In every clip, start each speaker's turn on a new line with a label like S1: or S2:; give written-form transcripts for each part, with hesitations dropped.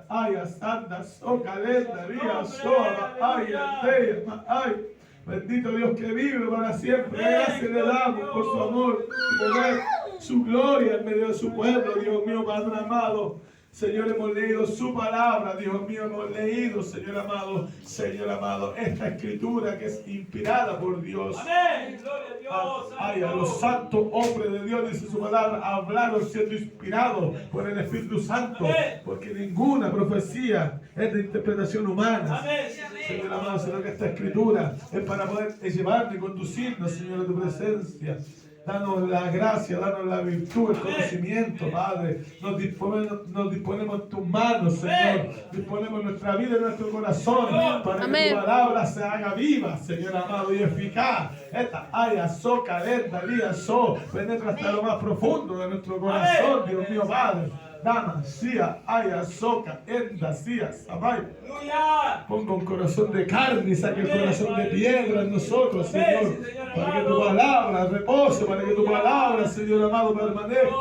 S1: Aya, Santa, Socalenda, Ría, Soa, Aya, Teya, Ay. Bendito Dios que vive para siempre. Gracias le damos por su amor, su poder, su gloria en medio de su pueblo, Dios mío, Padre amado. Señor, hemos leído su palabra, Dios mío, hemos leído, Señor amado, esta escritura que es inspirada por Dios.
S2: Amén, gloria a Dios.
S1: Ay, a los santos hombres de Dios, dice su palabra, hablaron siendo inspirados por el Espíritu Santo, porque ninguna profecía es de interpretación humana.
S2: Amén.
S1: Señor amado, sino que esta escritura es para poder llevarnos y conducirnos, Señor, a tu presencia. Danos la gracia, danos la virtud, el conocimiento, Padre. Nos disponemos en tus manos, Señor. Disponemos nuestra vida y nuestro corazón para que tu palabra se haga viva, Señor amado, y eficaz. Esta haya soca, lenta, día, penetra hasta lo más profundo de nuestro corazón, Dios mío, Padre. Dama, sia, aya, soca, enda, sia, samay. Ponga un corazón de carne y saque el corazón de piedra en nosotros, Señor. Para que tu palabra repose, para que tu palabra, Señor amado, permanezca.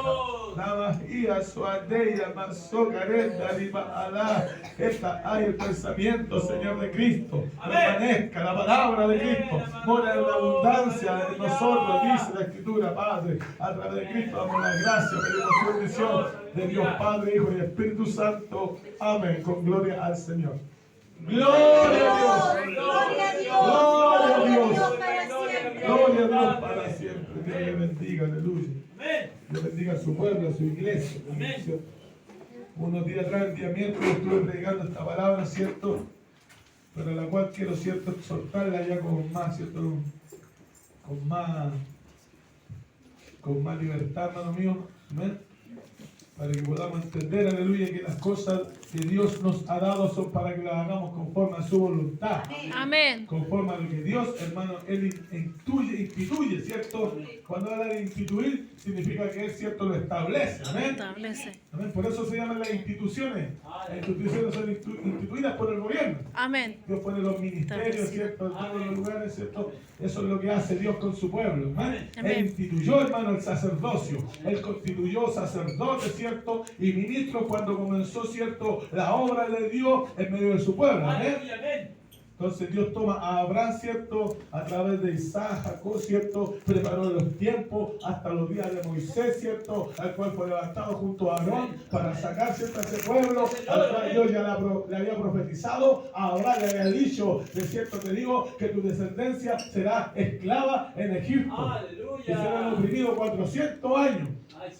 S1: Dama, ia, suadeya, masoca, enda, lima, alá. Esta hay el pensamiento, Señor, de Cristo. Permanezca la palabra de Cristo. Mora en la abundancia de nosotros, dice la Escritura, Padre. A través de Cristo damos la gracia, pedimos su bendición. De Dios Padre, Hijo y Espíritu Santo. Amén. Con gloria al Señor. Gloria a Dios.
S3: Gloria a Dios.
S1: Gloria a Dios.
S3: Gloria a Dios para siempre.
S1: Gloria a Dios para siempre. Dios le bendiga. Aleluya. Dios bendiga a su pueblo, a su iglesia. Unos días atrás, el día miércoles, estuve predicando esta palabra, ¿cierto? Pero la cual quiero, ¿cierto?, exhortarla ya con más, ¿cierto? Con más libertad, hermano mío. Amén. Para que podamos entender, aleluya, que las cosas que Dios nos ha dado son para que las hagamos conforme a su voluntad.
S3: Amén.
S1: Conforme a lo que Dios, hermano, Él instituye, ¿cierto? Cuando habla de instituir, significa que Él, ¿cierto?, lo establece. Amén.
S3: Establece.
S1: Amén. Por eso se llaman las instituciones. Las instituciones son instituidas por el gobierno.
S3: Amén.
S1: Dios pone los ministerios, ¿cierto?, en todos los lugares, ¿cierto? Eso es lo que hace Dios con su pueblo. Amén. Él instituyó, hermano, el sacerdocio. Él constituyó sacerdotes, ¿cierto?, y ministros cuando comenzó, ¿cierto?, la obra de Dios en medio de su pueblo. Amén. Entonces Dios toma a Abraham, ¿cierto?, a través de Isaac, Jacob, ¿cierto?, preparó los tiempos hasta los días de Moisés, ¿cierto?, al cual fue levantado junto a Aarón para sacar, ¿cierto?, a ese pueblo, al cual Dios ya le había profetizado. A Abraham le había dicho: de cierto te digo que tu descendencia será esclava en Egipto.
S2: Aleluya.
S1: Y serán oprimidos 400 años.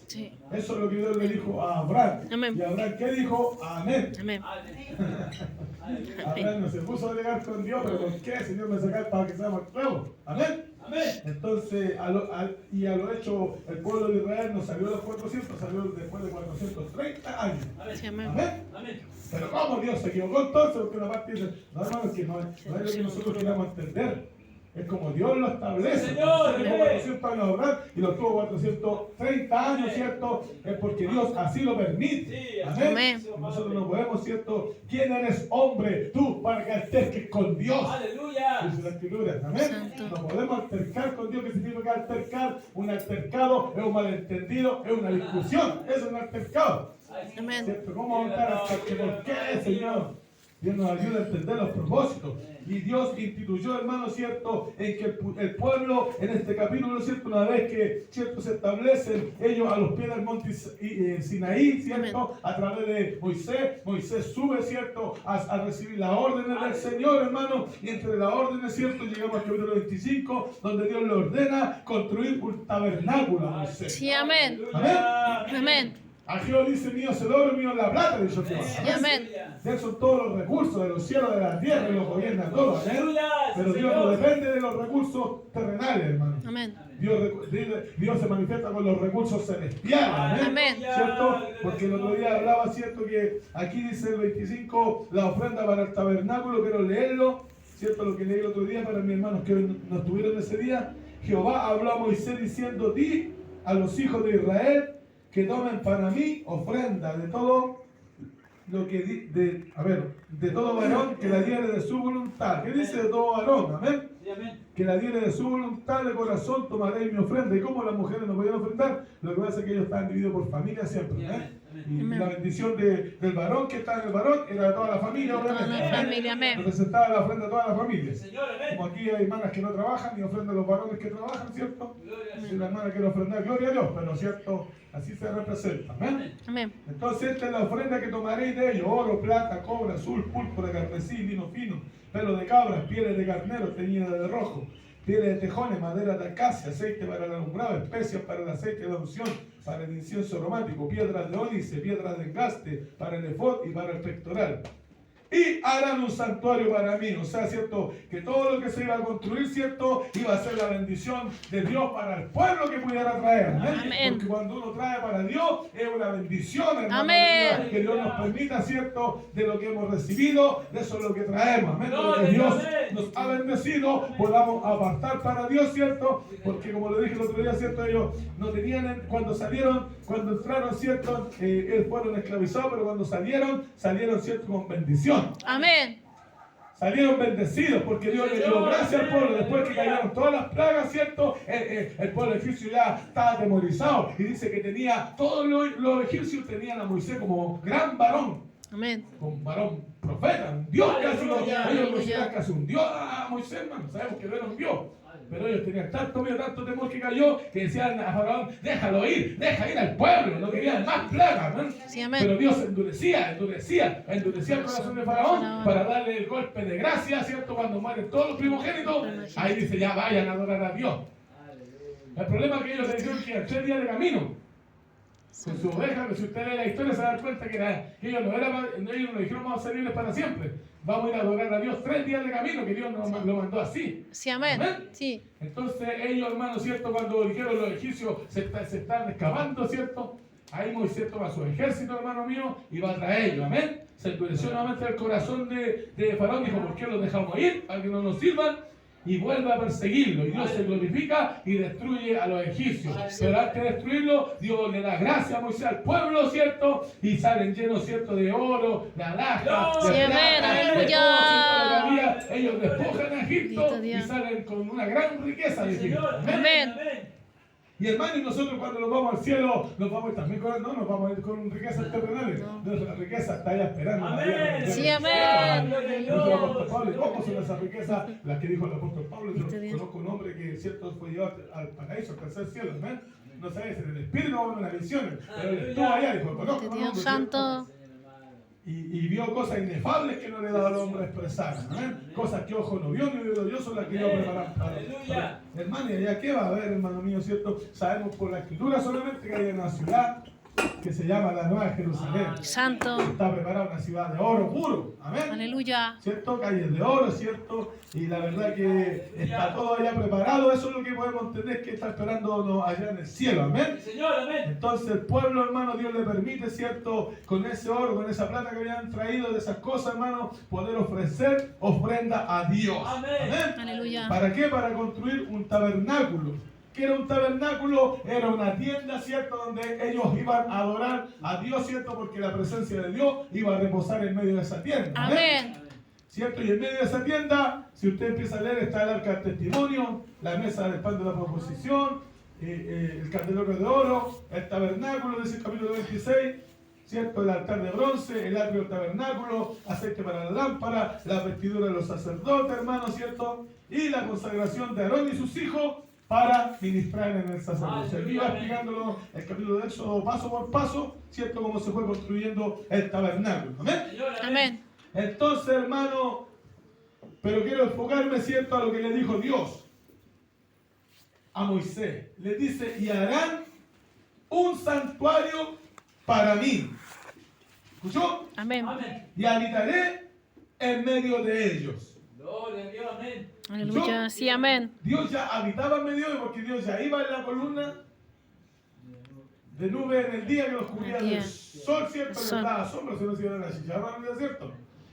S3: Sí.
S1: Eso es lo que Dios le dijo a Abraham.
S3: Amén.
S1: Y Abraham, ¿qué dijo? Amén.
S3: Amén.
S1: Abraham no se puso a alegar con Dios, pero ¿por qué? Señor, me sacar para que seamos esclavos. Amén. Entonces, a lo hecho, el pueblo de Israel no salió a los 400, salió después de 430 años.
S3: Sí, amén.
S1: Amén. Pero ¿cómo Dios se equivocó entonces? Porque una parte dice: no, hermano, es que no es lo que nosotros queramos entender. Es como Dios lo establece.
S2: Señor,
S1: tuvo 400 años de Abraham y lo tuvo 430 años, ¿cierto? Es porque Dios así lo permite. Amén.
S3: Amén.
S1: Nosotros no podemos, ¿cierto? ¿Quién eres, hombre, tú, para que alterques con Dios?
S2: Aleluya.
S1: Dice la Escritura. Amén.
S3: Santo.
S1: No podemos altercar con Dios. ¿Qué significa altercar? Un altercado es un malentendido, es una discusión. Eso es un altercado.
S3: Amén.
S1: ¿Cierto? ¿Cómo vamos a estar hasta que por qué, Señor? Dios nos ayuda a entender los propósitos. Y Dios instituyó, hermano, ¿cierto?, en que el pueblo, en este capítulo, ¿cierto?, una vez que, ¿cierto?, se establecen ellos a los pies del monte Sinaí, ¿cierto?, a través de Moisés sube, ¿cierto?, a recibir las órdenes del Señor, hermano, y entre las órdenes, ¿cierto?, llegamos al capítulo 25, donde Dios le ordena construir un tabernáculo a Moisés.
S3: Sí, amén.
S1: Amén.
S3: Amén.
S1: A Jehová dice: mío es el oro, mío es la plata, dice Jehová.
S3: Sí, amén.
S1: De él son todos los recursos de los cielos, de la tierra, y los gobierna todos. Amén.
S2: Aleluya.
S1: Pero Dios no depende de los recursos terrenales, hermano.
S3: Amén.
S1: Dios se manifiesta con los recursos celestiales.
S3: Amén.
S1: ¿Cierto? Porque el otro día hablaba, ¿cierto?, que aquí dice el 25, la ofrenda para el tabernáculo. Quiero leerlo, ¿cierto? Lo que leí el otro día para mis hermanos que no estuvieron ese día. Jehová habló a Moisés diciendo: di a los hijos de Israel que tomen para mí ofrenda de todo lo que de todo varón que la diere de su voluntad. ¿Qué dice de todo varón? Amén. Que la diere de su voluntad de corazón tomaréis mi ofrenda. ¿Y cómo las mujeres no podían ofrendar? Lo que pasa es que ellos estaban divididos por familia siempre. ¿Eh? Y la bendición del varón que está en el varón era de toda la familia,
S3: Toda
S1: obviamente.
S3: la familia, amén.
S1: Representaba la ofrenda a toda la familia.
S2: Señor, amén.
S1: Como aquí hay hermanas que no trabajan y ofrendan a los varones que trabajan, ¿cierto? Si una hermana quiere ofrendar, gloria a Dios, pero ¿cierto? Así se representa. Amén.
S3: Amén.
S1: Entonces esta es la ofrenda que tomaréis de ellos: oro, plata, cobre, azul, púrpura, carmesí, lino fino, pelo de cabras, pieles de carnero teñidas de rojo, pieles de tejones, madera de acacia, aceite para el alumbrado, especias para el aceite de unción, para el incienso aromático, piedras de ónice, piedras de engaste, para el efod y para el pectoral. Y harán un santuario para mí. O sea, ¿cierto? Que todo lo que se iba a construir, ¿cierto? Iba a ser la bendición de Dios para el pueblo que pudiera traer. ¿Amén?
S3: Amén.
S1: Porque cuando uno trae para Dios, es una bendición, hermano.
S3: Amén.
S1: Que Dios nos permita, ¿cierto? De lo que hemos recibido, de eso es lo que traemos. Amén. De lo que Dios nos ha bendecido, podamos apartar para Dios, ¿cierto? Porque como lo dije el otro día, ¿cierto? Ellos no tenían, cuando entraron, ¿cierto? Fueron esclavizados, pero cuando salieron, ¿cierto? Con bendición.
S3: Amén.
S1: Salieron bendecidos porque Dios les dio gracia al pueblo. Después que cayeron todas las plagas, ¿cierto? El pueblo egipcio ya estaba atemorizado. Y dice que todos los egipcios tenían a Moisés como gran varón.
S3: Amén.
S1: Un varón profeta, un Dios casi.
S2: Aleluya,
S1: Ellos
S3: aleluya.
S1: consideran casi un Dios a Moisés, hermano. Sabemos que no era un Dios. Pero ellos tenían tanto miedo, tanto temor que cayó, que decían a Faraón: déjalo ir, deja ir al pueblo. No querían más plagas, ¿no?
S3: Sí, amén.
S1: Pero Dios endurecía el corazón de Faraón para darle el golpe de gracia, ¿cierto? Cuando mueren todos los primogénitos, ahí dice: ya vayan a adorar a Dios. El problema es que ellos le dijeron que eran 3 días de camino con su oveja. Que si usted lee la historia se da cuenta que ellos no dijeron: vamos a ser libres para siempre, vamos a ir a adorar a Dios. 3 días de camino, que Dios nos lo mandó así.
S3: Sí, amén.
S1: Amén.
S3: Sí.
S1: Entonces ellos, hermanos, ¿cierto? Cuando dijeron los egipcios se están escapando, ¿cierto? Ahí Moisés toma su ejército, hermano mío, y va tras ellos. Amén. Se endureció nuevamente el corazón de Faraón. Dijo: ¿por qué los dejamos ir? Para que no nos sirvan. Y vuelve a perseguirlo. Y Dios se glorifica y destruye a los egipcios. Pero antes de destruirlo, Dios le da gracia a Moisés al pueblo, ¿cierto? Y salen llenos, ¿cierto? De oro, de alhaja, de
S3: Sí, amén,
S1: plata, de
S3: aleluya.
S1: todo, ¿cierto? Lo que había. Ellos despojan a Egipto
S3: Bendito
S1: y
S3: Dios.
S1: salen con una gran riqueza de Egipto.
S2: Señor,
S1: Amén.
S3: Amén.
S1: Y hermano, y nosotros cuando nos vamos al cielo, nos vamos también nos vamos a ir con riquezas terrenales. Nuestra riqueza está allá esperando.
S2: Amén.
S3: Sí, amén.
S1: Dice el apóstol Pablo: ¿y cómo son esas riquezas? Las que dijo el apóstol Pablo. Yo
S3: Bendito Dios.
S1: conozco un hombre que, cierto, fue llevado al paraíso, al tercer cielo. Amén. No sabes, en el espíritu o en las visiones, pero él estuvo allá. Dijo: conozco un
S3: Dios
S1: hombre,
S3: santo.
S1: y vio cosas inefables que no le daba al hombre a expresar. ¿Amén? Cosas que ojo no vio ni oído yo, son las que yo preparar para. Hermano, ¿y allá qué va a haber, hermano mío, cierto? Sabemos por la escritura solamente que hay una ciudad que se llama la Nueva Jerusalén.
S3: Santo.
S1: Está preparada una ciudad de oro puro. Amén.
S3: Aleluya.
S1: ¿Cierto? Calles de oro, ¿cierto? Y la verdad que está todo allá preparado. Eso es lo que podemos entender, que está esperándonos allá en el cielo. Amén.
S2: Señor, amén.
S1: Entonces el pueblo, hermano, Dios le permite, ¿cierto? Con ese oro, con esa plata que habían traído de esas cosas, hermano, poder ofrecer ofrenda a Dios.
S2: Amén.
S3: Aleluya.
S1: ¿Para qué? Para construir un tabernáculo. ¿Qué era un tabernáculo? Era una tienda, ¿cierto? Donde ellos iban a adorar a Dios, ¿cierto? Porque la presencia de Dios iba a reposar en medio de esa tienda.
S3: Amén.
S1: ¿Cierto? Y en medio de esa tienda, si usted empieza a leer, está el arca del testimonio, la mesa del pan de la proposición, el candelabro de oro, el tabernáculo, dice el capítulo 26, ¿cierto? El altar de bronce, el atrio del tabernáculo, aceite para la lámpara, la vestidura de los sacerdotes, hermanos, ¿cierto? Y la consagración de Aarón y sus hijos para ministrar en el sacerdocio. Aquí va explicándolo el capítulo de Éxodo paso por paso, ¿cierto? Cómo se fue construyendo el tabernáculo. ¿Amén?
S2: Señor,
S3: Amén.
S1: Entonces, hermano, pero quiero enfocarme, ¿cierto?, a lo que le dijo Dios a Moisés. Le dice: y harán un santuario para mí. ¿Escuchó?
S3: Amén.
S2: Amén.
S1: Y habitaré en medio de ellos.
S2: Gloria a Dios, amén.
S3: Aleluya. Sí, amén.
S1: Dios ya habitaba en medio de ellos, porque Dios ya iba en la columna de nube en el día que los cubría
S3: El día.
S1: del sol, ¿cierto?
S3: Sol.
S1: Les daba sombra, si no se iban a la chicharra en el desierto.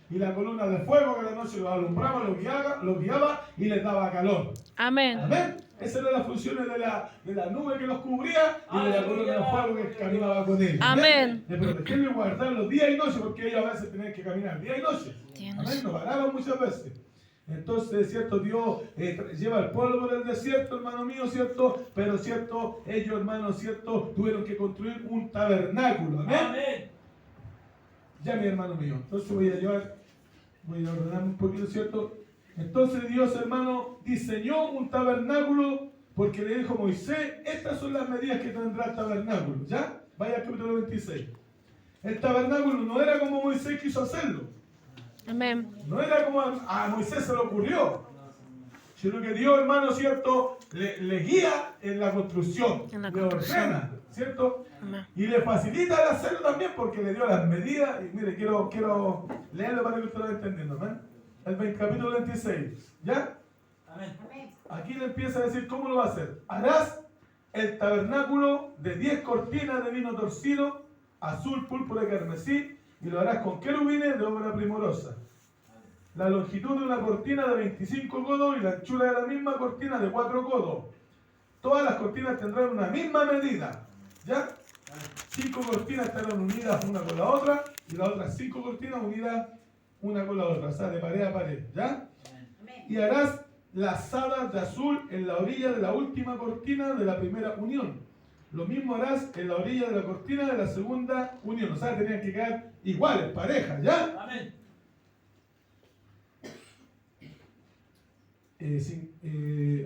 S1: Y la columna de fuego que la noche los alumbraba, los guiaba y les daba calor.
S3: Amén.
S1: Amén. Esas eran las funciones de la nube que los cubría y de la columna de fuego que caminaba con ellos.
S3: Amén.
S1: De protegerlos y guardarlos día y noche, porque ellos a veces tenían que caminar día y noche. Amén. No paraban muchas veces. Entonces, ¿cierto? Dios lleva al pueblo por el desierto, hermano mío, ¿cierto? Pero, ¿cierto? Ellos, hermanos, ¿cierto? Tuvieron que construir un tabernáculo. Amén.
S2: Amén.
S1: Ya, mi hermano mío. Entonces voy a ordenarme un poquito, ¿cierto? Entonces Dios, hermano, diseñó un tabernáculo porque le dijo a Moisés, estas son las medidas que tendrá el tabernáculo. ¿Ya? Vaya al capítulo 26. El tabernáculo no era como Moisés quiso hacerlo.
S3: Amén.
S1: No era como a Moisés se le ocurrió. Sino que Dios, hermano, ¿cierto? Le guía en la construcción.
S3: En la
S1: le
S3: construcción.
S1: ordena, ¿cierto?
S3: Amén.
S1: Y le facilita el hacerlo también porque le dio las medidas. Y mire, quiero leerlo para que usted lo vaya entendiendo. ¿Amén? El capítulo 26. ¿Ya?
S2: Amén.
S1: Aquí le empieza a decir cómo lo va a hacer. Harás el tabernáculo de 10 cortinas de vino torcido, azul, púrpura y carmesí, y lo harás con querubines de obra primorosa. La longitud de una cortina de 25 codos y la anchura de la misma cortina de 4 codos. Todas las cortinas tendrán una misma medida. ¿Ya? 5 cortinas estarán unidas una con la otra y las otras 5 cortinas unidas una con la otra. O sea, de pared a pared. ¿Ya? Y harás lazadas de azul en la orilla de la última cortina de la primera unión. Lo mismo harás en la orilla de la cortina de la segunda unión. O sea, tenían que quedar iguales, parejas. ¿Ya?
S2: Amén.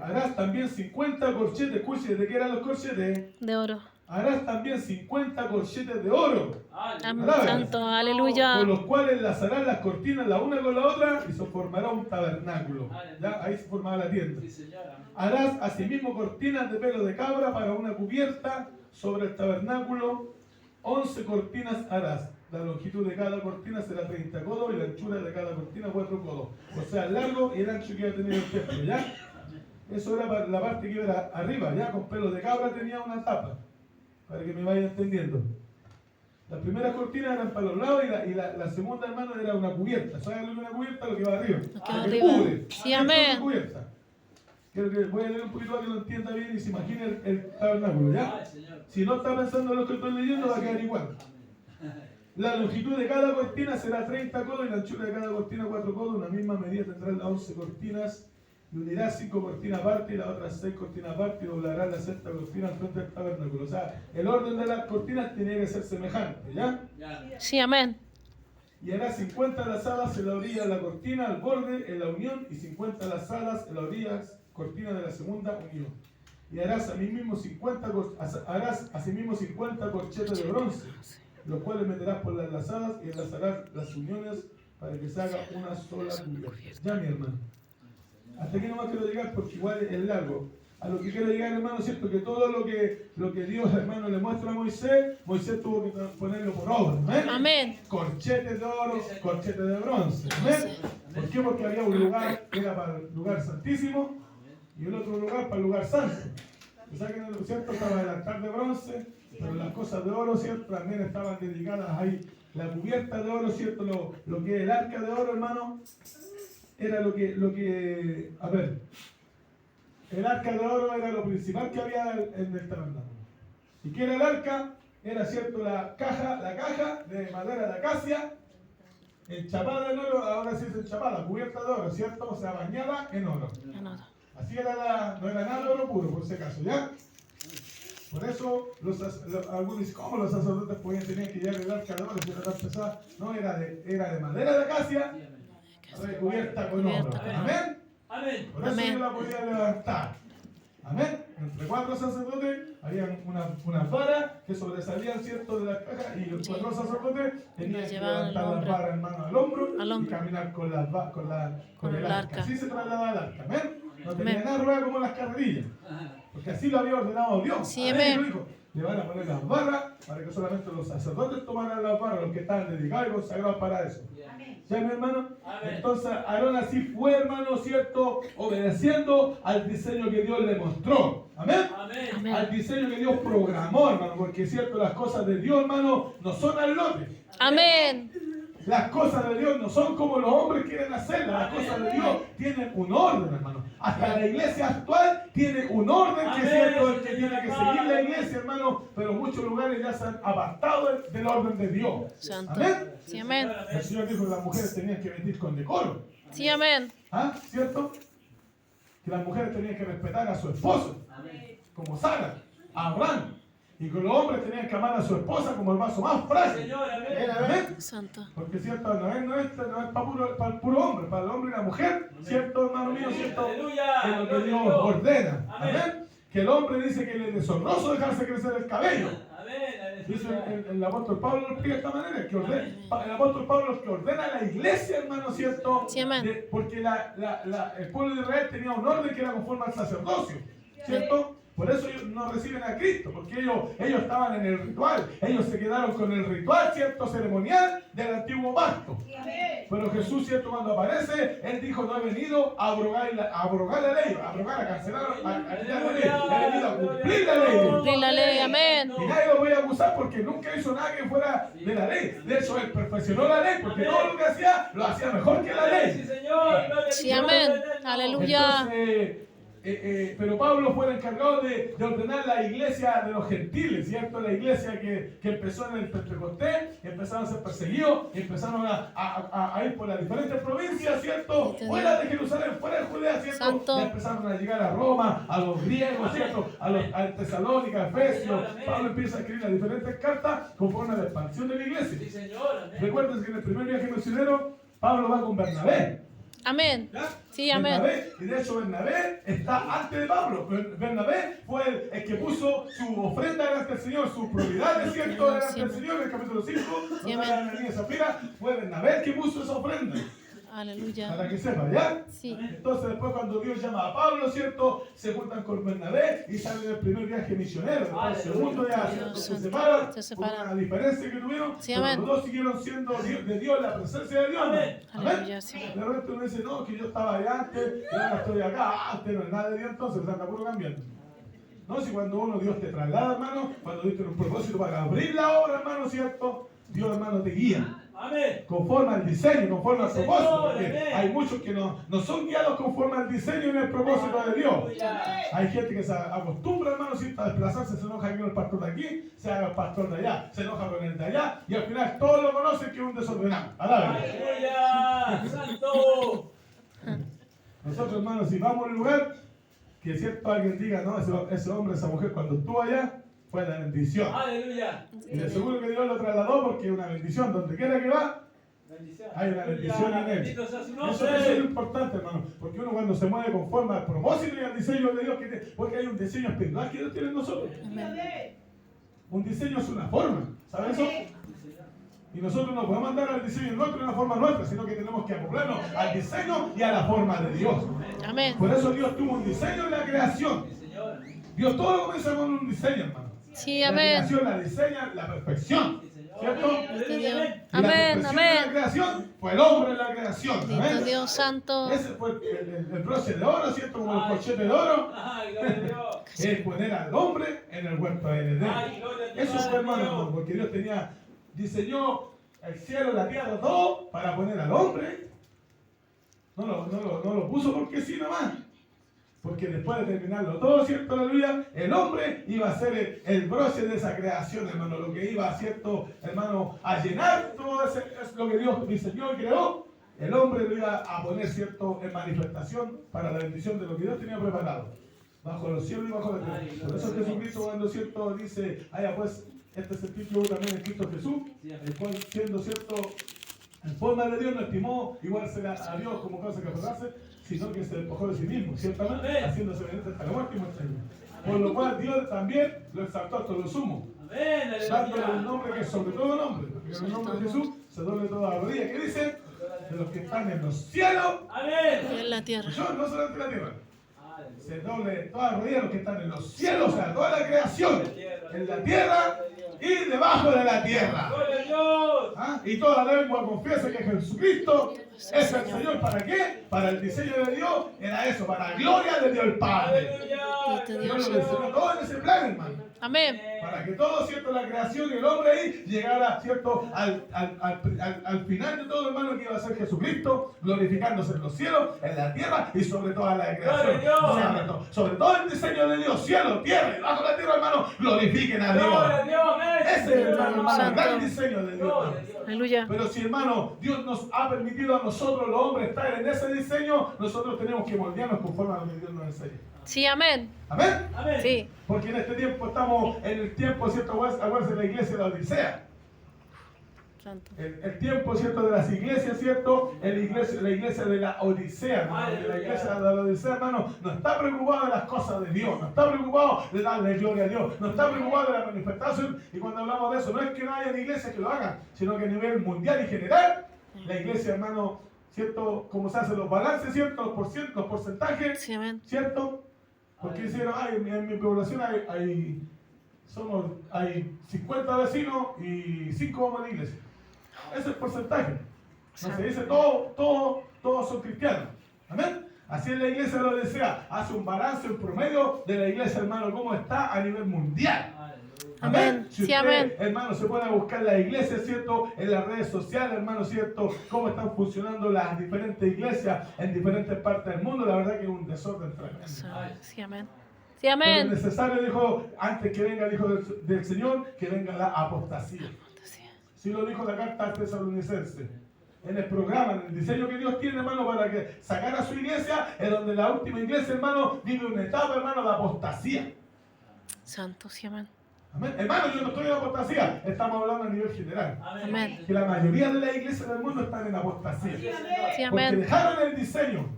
S1: Harás también 50 corchetes. Escuche, ¿de qué eran los corchetes?
S3: De oro.
S1: Harás también 50 corchetes de oro,
S3: Amén.
S1: Alaba.
S3: Santo, aleluya.
S1: con los cuales enlazarás las cortinas la una con la otra y se formará un tabernáculo. ¿Ya? Ahí se formaba la tienda.
S2: Sí, señora.
S1: Harás asimismo cortinas de pelo de cabra para una cubierta sobre el tabernáculo. 11 cortinas harás. La longitud de cada cortina será 30 codos y la anchura de cada cortina 4 codos. O sea, el largo y el ancho que iba a tener el templo, ¿ya? Eso era la parte que iba arriba, ¿ya? Con pelos de cabra tenía una tapa, para que me vayan entendiendo. Las primeras cortinas eran para los lados y la segunda, hermano, era una cubierta. ¿Sabes lo que es una cubierta? Lo que va arriba.
S3: Lo que va
S1: Lo
S3: arriba.
S1: cubre.
S3: Sí,
S1: Eso
S3: amén.
S1: es una cubierta. Quiero que voy a leer un poquito para que lo entienda bien y se imagine el tabernáculo, ¿ya?
S2: Ay, Señor.
S1: Si no está pensando en lo que estoy leyendo, va a quedar igual. La longitud de cada cortina será 30 codos y la anchura de cada cortina 4 codos. Una misma medida tendrán las 11 cortinas. Y unirás 5 cortinas aparte y las otras 6 cortinas aparte y doblarás la sexta cortina al frente del tabernáculo. O sea, el orden de las cortinas tenía que ser semejante, ¿ya?
S2: Ya.
S3: Sí, amén.
S1: Y harás 50 lazadas en la orilla de la cortina, al borde, en la unión, y 50 lazadas en la orilla cortina de la segunda unión. Y harás asimismo 50 corchetes de bronce, los cuales meterás por las lazadas y enlazarás las uniones para que se haga una sola cubierta. Ya, mi hermano. Hasta aquí nomás quiero llegar porque igual es largo. A lo que quiero llegar, hermano, cierto que todo lo que Dios, hermano, le muestra a Moisés, Moisés tuvo que ponerlo por obra. ¿Amén?
S3: Amén.
S1: Corchetes de oro, corchetes de bronce. ¿Amén? ¿Por qué? Porque había un lugar que era para el lugar santísimo y el otro lugar para el lugar santo. O sea que en el desierto estaba el altar de bronce, pero las cosas de oro, ¿cierto? También estaban dedicadas ahí. La cubierta de oro, ¿cierto? Lo que es el arca de oro, hermano, era lo que a ver, el arca de oro era lo principal que había en el tabernáculo. ¿Y qué era el arca? Era, ¿cierto? La caja de madera de acacia, enchapada en oro, ahora sí es enchapada, cubierta de oro, ¿cierto? O sea, bañada en oro. Así era no era nada de oro puro, por si acaso, ¿ya? Por eso algunos dicen, ¿cómo los sacerdotes tenían que llevar el arca de oro si era tan pesada? No, era de madera de acacia, recubierta con oro. Amén.
S2: Amén.
S1: Por eso
S3: Amén.
S1: yo la podía levantar. Amén. Entre 4 sacerdotes habían unas varas que sobresalían, ¿cierto?, de la caja, y los 4 sacerdotes tenían que
S3: Llevaban
S1: levantar las
S3: el
S1: varas, hermano, al hombro
S3: Al
S1: y caminar con el arca.
S3: arca.
S1: Así se trasladaba el arca. Amén. No tenía
S3: Amén.
S1: nada rueda como las carrerillas, porque así lo había ordenado Dios.
S3: Sí,
S1: Amén.
S3: amén.
S1: Lo dijo. Le van a poner las barras para que solamente los sacerdotes tomaran las barras, los que estaban dedicados y consagrados para eso. ¿Ya, mi hermano?
S2: Amén.
S1: Entonces Aarón así fue, hermano, ¿cierto? Obedeciendo al diseño que Dios le mostró. ¿Amén?
S2: Amén.
S3: Amén.
S1: Al diseño que Dios programó, hermano, porque cierto, las cosas de Dios, hermano, no son al lote.
S3: Amén.
S1: Las cosas de Dios no son como los hombres quieren hacerlas. Las cosas de Dios tienen un orden, hermano. Hasta la iglesia actual tiene un orden que es cierto, el que tiene que seguir la iglesia, hermano, pero muchos lugares ya se han apartado del orden de Dios.
S3: Santo.
S1: Amén.
S3: Sí, amén.
S1: El Señor dijo que las mujeres tenían que vestir con decoro.
S3: Sí, amén.
S1: ¿Ah? ¿Cierto? Que las mujeres tenían que respetar a su esposo, como Sara, a Abraham. Y que los hombres tenían que amar a su esposa como el vaso más frágil.
S2: Señor, amén.
S1: Amén.
S3: Santo.
S1: Porque cierto, no es para el puro hombre, para el hombre y la mujer, cierto, hermano mío, cierto,
S2: Aleluya.
S1: es lo que
S2: Gloria a
S1: Dios
S2: Dios.
S1: ordena.
S2: Amén.
S1: Amén. Que el hombre dice que le es deshonroso dejarse crecer el cabello.
S2: Amén.
S1: Dice
S2: Aleluya.
S1: el apóstol Pablo lo explica de esta manera, que el apóstol Pablo es que ordena a la iglesia, hermano, ¿cierto?
S3: Sí, amén.
S1: Porque el pueblo de Israel tenía un orden que era conforme al sacerdocio, ¿cierto? Por eso ellos no reciben a Cristo, porque ellos estaban en el ritual, ellos se quedaron con el ritual, ¿cierto? Ceremonial del antiguo pacto. Pero Jesús, ¿cierto? Cuando aparece, Él dijo, no he venido a abrogar la ley, a abrogar, a cancelar, a quitar la ley, he venido a cumplir la ley.
S3: Cumplir la ley, amén.
S1: Y nadie lo voy a acusar porque nunca hizo nada que fuera de la ley. De hecho, Él perfeccionó la ley porque todo lo que hacía, lo hacía mejor que la
S2: Sí,
S1: ley.
S2: Señor. Gloria a
S3: Sí,
S2: Dios.
S3: amén. Aleluya.
S1: Entonces, pero Pablo fue el encargado de ordenar la iglesia de los gentiles, ¿cierto? La iglesia que empezó en el Pentecostés, empezaron a ser perseguidos, empezaron a ir por las diferentes provincias, ¿cierto? Fuera de Jerusalén, fuera de Judea, ¿cierto?
S3: Santo.
S1: Y empezaron a llegar a Roma, a los griegos, ¿cierto? A Tesalónica, a Efesios. Pablo empieza a escribir las diferentes cartas conforme a la expansión de la
S2: Sí,
S1: iglesia.
S2: Señor. Amén.
S1: Recuerden que en el primer viaje misionero, Pablo va con Bernabé.
S3: Amén.
S1: ¿Ya?
S3: Sí, amén.
S1: Bernabé, y de hecho Bernabé está antes de Pablo. Bernabé fue el que puso su ofrenda delante del Señor, su prioridad, es cierto, delante del Señor, en el capítulo 5,
S3: Sí,
S1: no está en la línea de Zafira, fue Bernabé el que puso esa ofrenda,
S3: Aleluya.
S1: para que sepa, ¿ya?
S3: Sí.
S1: Entonces después cuando Dios llama a Pablo, ¿cierto? Se juntan con Bernabé y salen del primer viaje misionero. Después el segundo ya, ¿cierto? Se separan,
S3: Se
S1: por
S3: separan.
S1: una diferencia que tuvieron,
S3: Sí,
S1: pero
S3: amén.
S1: los dos siguieron siendo de Dios, la presencia de Dios.
S2: Amén.
S3: Aleluya, sí.
S1: De repente uno dice, no, que yo estaba allá antes, y ahora estoy acá. Usted no es nada de Dios, entonces se anda puro cambiando. No, si cuando uno, Dios te traslada, hermano, cuando Dios tiene un propósito para abrir la obra, hermano, ¿cierto? Dios, hermano, te guía.
S2: Amén.
S1: Conforme al diseño, conforme al
S2: Señor,
S1: propósito. Porque
S2: amén.
S1: hay muchos que no son guiados conforme al diseño y el propósito de Dios.
S2: Aleluya.
S1: Hay gente que se acostumbra, hermano, ¿cierto? A desplazarse, se enoja con el pastor de aquí, se haga el pastor de allá, se enoja con el de allá, y al final todos lo conocen que es un desordenado. Alábenle.
S2: Aleluya. Santo.
S1: Nosotros, hermanos, si vamos a un lugar, que cierto alguien diga, no, ese hombre, esa mujer, cuando estuvo allá, fue la bendición.
S2: Aleluya.
S1: Y de seguro que Dios lo trasladó porque es una bendición. Donde quiera que va,
S2: Bendición.
S1: hay una bendición en él.
S2: Bendito sea su
S1: Eso es
S2: nombre.
S1: importante, hermano, porque uno cuando se mueve conforme al propósito y al diseño de Dios, porque hay un diseño espiritual que Dios tiene en nosotros. Un diseño es una forma, ¿sabes eso? Y nosotros no podemos andar al diseño nuestro de una forma nuestra, sino que tenemos que acoplarnos al diseño y a la forma de Dios.
S3: Amén.
S1: Por eso Dios tuvo un diseño en la creación.
S2: Sí, Señor.
S1: Dios todo lo comienza con un diseño, hermano.
S3: Sí,
S1: La
S3: amén.
S1: creación la diseña la perfección,
S2: Sí, Señor.
S1: ¿cierto?
S3: Bendito Dios.
S2: Amén.
S1: Y la
S3: Amén,
S1: perfección de la
S3: amén.
S1: creación fue el hombre en la creación.
S3: Bendito
S1: ¿amén?
S3: Dios santo.
S1: Ese fue el broche de oro, ¿cierto? Como el corchete de oro.
S2: Ay, gloria a Dios.
S1: Es poner al hombre en el huerto de Edén.
S2: Ay, gloria a Dios.
S1: Eso fue, hermano, porque Dios diseñó el cielo, la tierra, todo para poner al hombre. No lo puso porque sí nomás. Porque después de terminarlo todo, ¿cierto? Aleluya, el hombre iba a ser el broche de esa creación, hermano. Lo que iba, ¿cierto? Hermano, a llenar todo ese, es lo que Dios diseñó y creó. El hombre lo iba a poner, ¿cierto? En manifestación para la bendición de lo que Dios tenía preparado. Bajo los cielos y bajo la tierra. Por eso Jesucristo cuando, ¿cierto? Dice, pues, este es el título también en Cristo Jesús, el cual siendo, ¿cierto? En forma de Dios no estimó igual a Dios como cosa que aferrarse, sino que se despojó de sí mismo, ciertamente,
S2: Amén.
S1: haciéndose obediente hasta la muerte y muerte. Por lo cual Dios también lo exaltó hasta lo sumo,
S2: Amén.
S1: dándole un
S2: Aleluya.
S1: nombre que es sobre todo nombre, porque en el nombre de Jesús se doble toda la rodilla. ¿Qué dice? De los que están en los cielos,
S3: Y
S2: Amén.
S3: en la tierra.
S1: yo no solamente en la tierra,
S2: Aleluya.
S1: se doble toda la rodilla de los que están en los cielos, o sea, toda la creación, en la tierra y debajo de la tierra.
S2: Gloria a Dios.
S1: ¿Ah? Y toda la lengua confiesa que Jesucristo es el Señor. ¿Para qué? Para el diseño de Dios era eso, para la gloria de Dios el Padre.
S2: Aleluya.
S1: Dios lo diseñó todo en ese plan, hermano.
S3: Amén.
S1: Para que todo, ¿cierto? La creación y el hombre ahí llegara, ¿cierto? Al final de todo, hermano, que iba a ser Jesucristo, glorificándose en los cielos, en la tierra y sobre toda la creación.
S2: Gloria a Dios.
S1: Sobre todo el diseño de Dios, cielo, tierra y bajo la tierra, hermano, glorifiquen a
S2: Gloria a
S1: Dios.
S2: Dios. Amén.
S1: Ese es, hermano, el
S3: Santo.
S1: gran diseño de Dios.
S2: Gloria a
S1: hermano.
S2: Dios.
S3: Aleluya.
S1: Pero si, hermano, Dios nos ha permitido a nosotros, los hombres, estar en ese diseño, nosotros tenemos que moldearnos conforme a lo que Dios nos enseña.
S3: Sí, amén.
S1: ¿Amén?
S2: Amén.
S3: Sí.
S1: Porque en este tiempo estamos en el tiempo, ¿cierto? Aguarse de la iglesia de la Odisea.
S3: Santo.
S1: El tiempo, ¿cierto?, de las iglesias, ¿cierto? La iglesia de la Odisea, hermano. De la iglesia de la Odisea, hermano, no está preocupado de las cosas de Dios, no está preocupado de darle gloria a Dios, no está preocupado de la manifestación. Y cuando hablamos de eso, no es que no haya iglesias que lo hagan, sino que a nivel mundial y general, la iglesia, hermano, ¿cierto? Como se hacen los balances, ¿cierto? Los porcentajes,
S3: Sí, amén.
S1: ¿cierto? Porque dicen, ay, en mi población hay 50 vecinos y 5 vamos a la iglesia. Ese es el porcentaje. No se dice todos son cristianos. Amén. Así es la iglesia de la Odisea. Hace un balance, un promedio de la iglesia, hermano, cómo está a nivel mundial.
S3: Amén.
S1: Si
S3: Sí,
S1: usted,
S3: amén.
S1: hermano, se pone a buscar la iglesia, ¿cierto? En las redes sociales, hermano, ¿cierto? Cómo están funcionando las diferentes iglesias en diferentes partes del mundo. La verdad que es un desorden tremendo.
S3: Sí, amén. Sí,
S1: Pero es
S3: amén.
S1: necesario, dijo, antes que venga el Hijo del Señor, que venga la apostasía. Sí lo dijo la carta tesalonicense. En el programa, en el diseño que Dios tiene, hermano, para que sacar a su iglesia, es donde la última iglesia, hermano, vive una etapa, hermano, de apostasía.
S3: Santo, sí, amén.
S1: Amén. Hermano, yo no estoy en apostasía, estamos hablando a nivel general.
S3: Amén.
S1: Que la mayoría de las iglesias del mundo están en apostasía.
S3: Sí,
S1: Porque
S3: amén.
S1: dejaron el diseño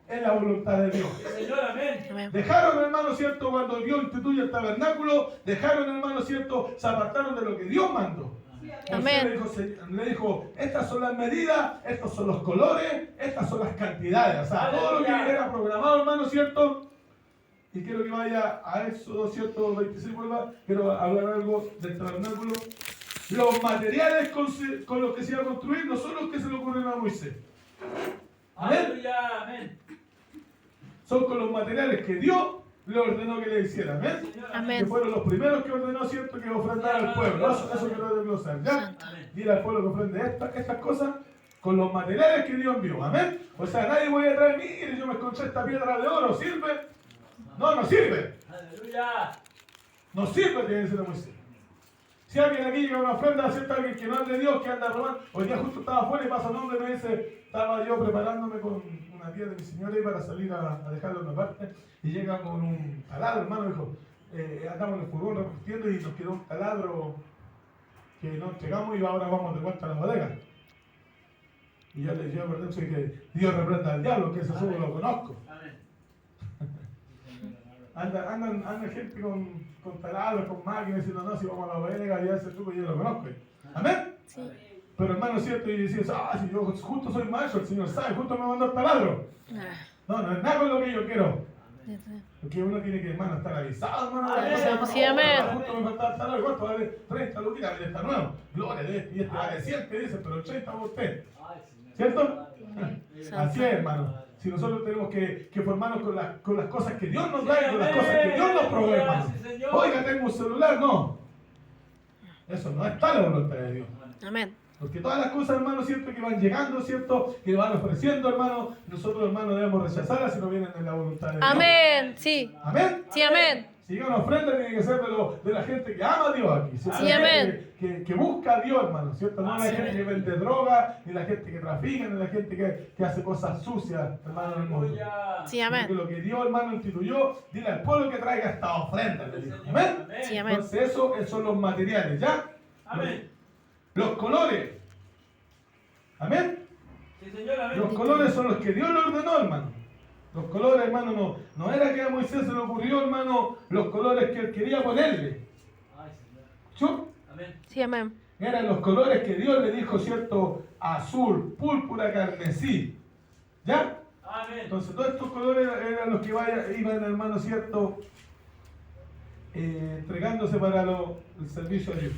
S1: en la voluntad de Dios.
S2: Señor, amén.
S3: Amén.
S1: Dejaron, hermano, ¿cierto? Cuando Dios instituye el tabernáculo, dejaron, hermano, ¿cierto? Se apartaron de lo que Dios mandó.
S3: Amén.
S1: Le dijo, estas son las medidas, estos son los colores, estas son las cantidades. O sea, todo lo que era programado, hermano, ¿cierto? Y quiero que vaya a Éxodo, ¿cierto? 26, vuelva. Quiero hablar algo del tabernáculo. Los materiales con los que se iba a construir no son los que se le ocurrieron a Moisés. Amén.
S2: Aleluya, amén.
S1: Son con los materiales que Dios le ordenó que le hiciera. Amén.
S3: Amén.
S1: Que fueron los primeros que ordenó, ¿cierto? Que ofrendara al pueblo. Eso quiero desglosar, ¿ya?
S3: Santo.
S1: Dile al pueblo que ofrende estas cosas con los materiales que Dios envió. Amén. O sea, nadie voy a traer, mire, yo me encontré esta piedra de oro, ¿sirve? No sirve.
S2: Aleluya.
S1: No sirve, tiene que decir Moisés. Si alguien aquí llega a una ofrenda, ¿cierto? Alguien que no es de Dios, que anda robando. Hoy día justo estaba afuera y pasa un hombre y me dice, estaba yo preparándome con una tía de mi señora y para salir a dejarlo en una parte. Y llega con un taladro, hermano, dijo, andamos en el furgón repartiendo y nos quedó un taladro que no entregamos y ahora vamos de vuelta a la bodega. Y yo le dije, perdón, que Dios reprenda al diablo, que eso solo lo conozco.
S2: Amén.
S1: Anda gente con taladros, con máquinas, diciendo, no, si vamos a la bodega y a ese truco yo lo conozco. Amén.
S3: Sí.
S1: Pero hermano, cierto, y decías, si yo justo soy maestro, el Señor sabe, justo me mandó el taladro. No es nada con lo que yo quiero. Porque uno tiene que, hermano, estar avisado, hermano.
S3: Sí, amén.
S1: Justo me faltaba el taladro, ¿cuánto vale? 30 luquitas, vale, está nuevo. Gloria a Dios, y este vale 100, te dice, pero 80 a usted. ¿Cierto? Así es, hermano. Si nosotros tenemos que formarnos con las cosas que Dios nos da y con las cosas que Dios nos provee, hermano. Oiga, tengo un celular, no. Eso no está la voluntad de Dios.
S3: Amén.
S1: Porque todas las cosas, hermano, ¿cierto? Que van llegando, ¿cierto? Que van ofreciendo, hermano, nosotros, hermano, debemos rechazarlas si no vienen en la voluntad de Dios.
S3: Amén. Sí.
S1: Amén.
S3: Sí, amén.
S1: Si llega una ofrenda, tiene que ser de la gente que ama a Dios aquí. ¿Cierto?
S3: Sí,
S1: La gente
S3: amén.
S1: que busca a Dios, hermano, ¿cierto? No la
S3: Sí,
S1: gente
S3: amén.
S1: que vende droga, ni la gente que trafica, ni la gente que hace cosas sucias, hermano, en el mundo.
S3: Sí,
S1: Porque
S3: amén.
S1: lo que Dios, hermano, instituyó, dile al pueblo que traiga esta ofrenda, le dijo. Amén.
S3: Sí, amén.
S1: Entonces, esos son los materiales, ¿ya?
S2: Amén.
S1: Los colores. Amén.
S2: Sí, Señor, amén.
S1: Los colores son los que Dios le ordenó, hermano. Los colores, hermano, no era que a Moisés se le ocurrió, hermano, los colores que él quería ponerle.
S2: Ay, Señor.
S1: ¿Chu?
S2: Amén.
S3: Sí, amén.
S1: Eran los colores que Dios le dijo, ¿cierto? Azul, púrpura, carmesí. ¿Ya?
S2: Amén.
S1: Entonces todos estos colores eran los que iban, hermano, ¿cierto? Entregándose para el servicio a Dios.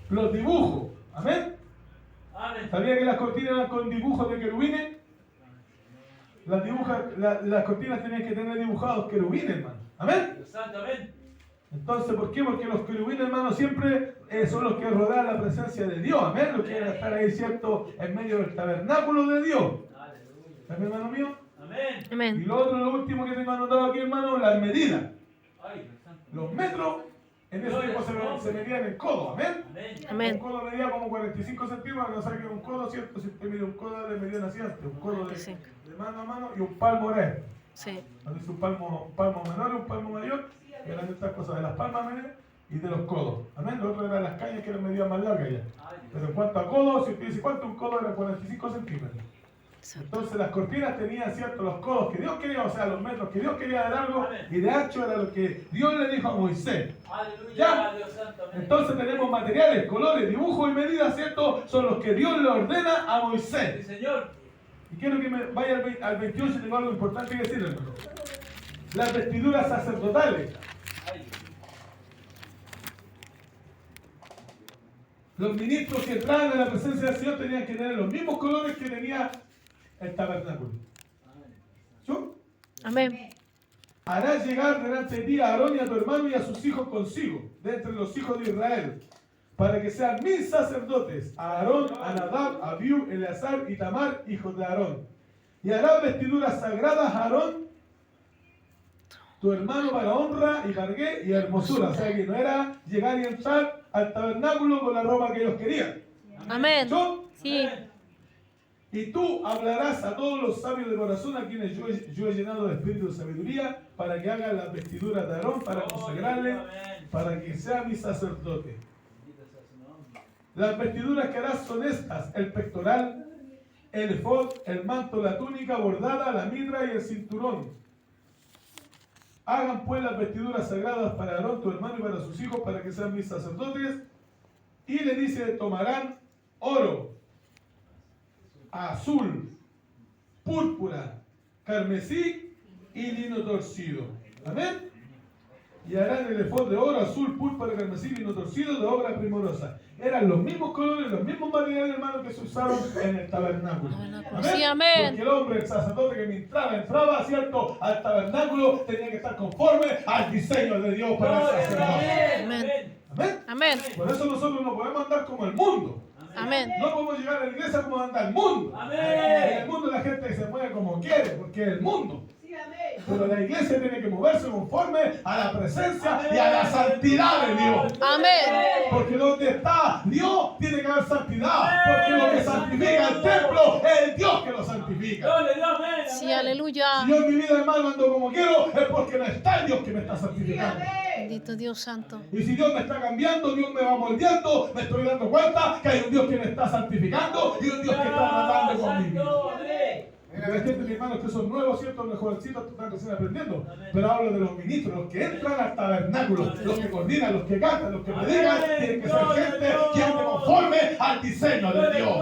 S1: Los dibujos. Amén.
S2: Amén.
S1: ¿Sabía que las cortinas eran con dibujos de querubines? Las cortinas tenían que tener dibujados querubines, hermano. Amén.
S2: Dios santo, amén.
S1: Entonces, ¿por qué? Porque los querubines, hermano, siempre son los que rodean la presencia de Dios. Amén. Los que van a estar ahí, ¿cierto? En medio del tabernáculo de Dios.
S2: Aleluya.
S1: ¿Amén, hermano mío?
S2: Amén.
S1: Y
S3: Amén.
S1: lo último que tengo anotado aquí, hermano, las medidas.
S2: Ay, Dios santo.
S1: Los metros, en ese tiempo se medían en codo. Amén.
S2: Amén.
S3: Amén.
S1: Un codo medía como 45 centímetros, no sé que un codo, ¿cierto? Si usted mide un codo, le medían así antes. Un codo de
S3: 45.
S1: mano a mano y un palmo era esto.
S3: Sí.
S1: Cuando dice un palmo menor y un palmo mayor, eran estas cosas de las palmas menores y de los codos. Amén. Lo otro eran las cañas que eran medidas más largas ya.
S2: Ay,
S1: Pero en cuanto a codos, si usted dice cuánto un codo era 45 centímetros.
S3: Santo.
S1: Entonces las cortinas tenían cierto los codos que Dios quería, o sea, los metros que Dios quería de largo
S2: Amén.
S1: y de ancho era lo que Dios le dijo a Moisés.
S2: Aleluya,
S1: Ya.
S2: Dios santo. Amén.
S1: Entonces tenemos materiales, colores, dibujos y medidas, ¿cierto? Son los que Dios le ordena a
S2: Sí,
S1: Moisés.
S2: Señor.
S1: Y quiero que me vaya al 28 y tengo algo importante que decir, hermano. Las vestiduras sacerdotales.
S2: Ay,
S1: Los ministros que entraban en la presencia del Señor tenían que tener los mismos colores que tenía el tabernáculo.
S2: amén.
S1: ¿Yo?
S3: Amén.
S1: Harás llegar delante de ti a Aarón y a tu hermano y a sus hijos consigo, de entre los hijos de Israel, para que sean mis sacerdotes, a Aarón, a Nadab, a Abiú, Eleazar y Tamar, hijos de Aarón. Y harás vestiduras sagradas a Aarón, tu hermano, para honra y cargué y hermosura. O sea que no era llegar y entrar al tabernáculo con la ropa que ellos querían.
S3: Amén.
S1: ¿Yo?
S3: Sí.
S1: Y tú hablarás a todos los sabios de corazón a quienes yo he llenado de espíritu de sabiduría para que hagan las vestiduras de Aarón, para consagrarle,
S2: Amén.
S1: para que sea mi sacerdote.
S2: Bendito sea su nombre.
S1: Las vestiduras que harás son estas: el pectoral, el efod, el manto, la túnica bordada, la mitra y el cinturón. Hagan pues las vestiduras sagradas para Aarón, tu hermano, y para sus hijos, para que sean mis sacerdotes. Y le dice, tomarán oro, azul, púrpura, carmesí y lino torcido. Amén. Y harán el efod de oro, azul, púrpura, carmesí y lino torcido de obra primorosa. Eran los mismos colores, los mismos materiales, hermanos, que se usaron en el tabernáculo.
S3: Sí, amén.
S1: Porque el hombre, el sacerdote que entraba, ¿cierto?, al tabernáculo, tenía que estar conforme al diseño de Dios para el sacerdote.
S2: Amén.
S3: Amén.
S1: Amén.
S3: Amén.
S1: Por eso nosotros no podemos andar como el mundo.
S3: Amén.
S1: No podemos llegar a la iglesia como anda el mundo.
S2: Amén.
S1: En el mundo la gente se mueve como quiere, porque es el mundo. Pero la iglesia tiene que moverse conforme a la presencia y a la santidad de Dios.
S3: Amén.
S1: Porque donde está Dios tiene que haber santidad. Porque lo que santifica el templo es el Dios que lo santifica.
S2: Gloria a Dios, amén.
S3: Sí, aleluya.
S1: Si yo en mi vida, hermano, ando como quiero, es porque no está el Dios que me está santificando.
S3: Bendito Dios santo.
S1: Y si Dios me está cambiando, Dios me va moldeando, me estoy dando cuenta que hay un Dios que me está santificando y un Dios que está tratando conmigo.
S2: Santo, amén.
S1: Hay gente, mis hermanos, que son nuevos, ¿cierto? Los jovencitos están recién aprendiendo. Pero hablo de los ministros, los que entran al tabernáculo, los que coordinan, los que cantan, los que predican. Tienen que ser gente conforme al diseño de Dios.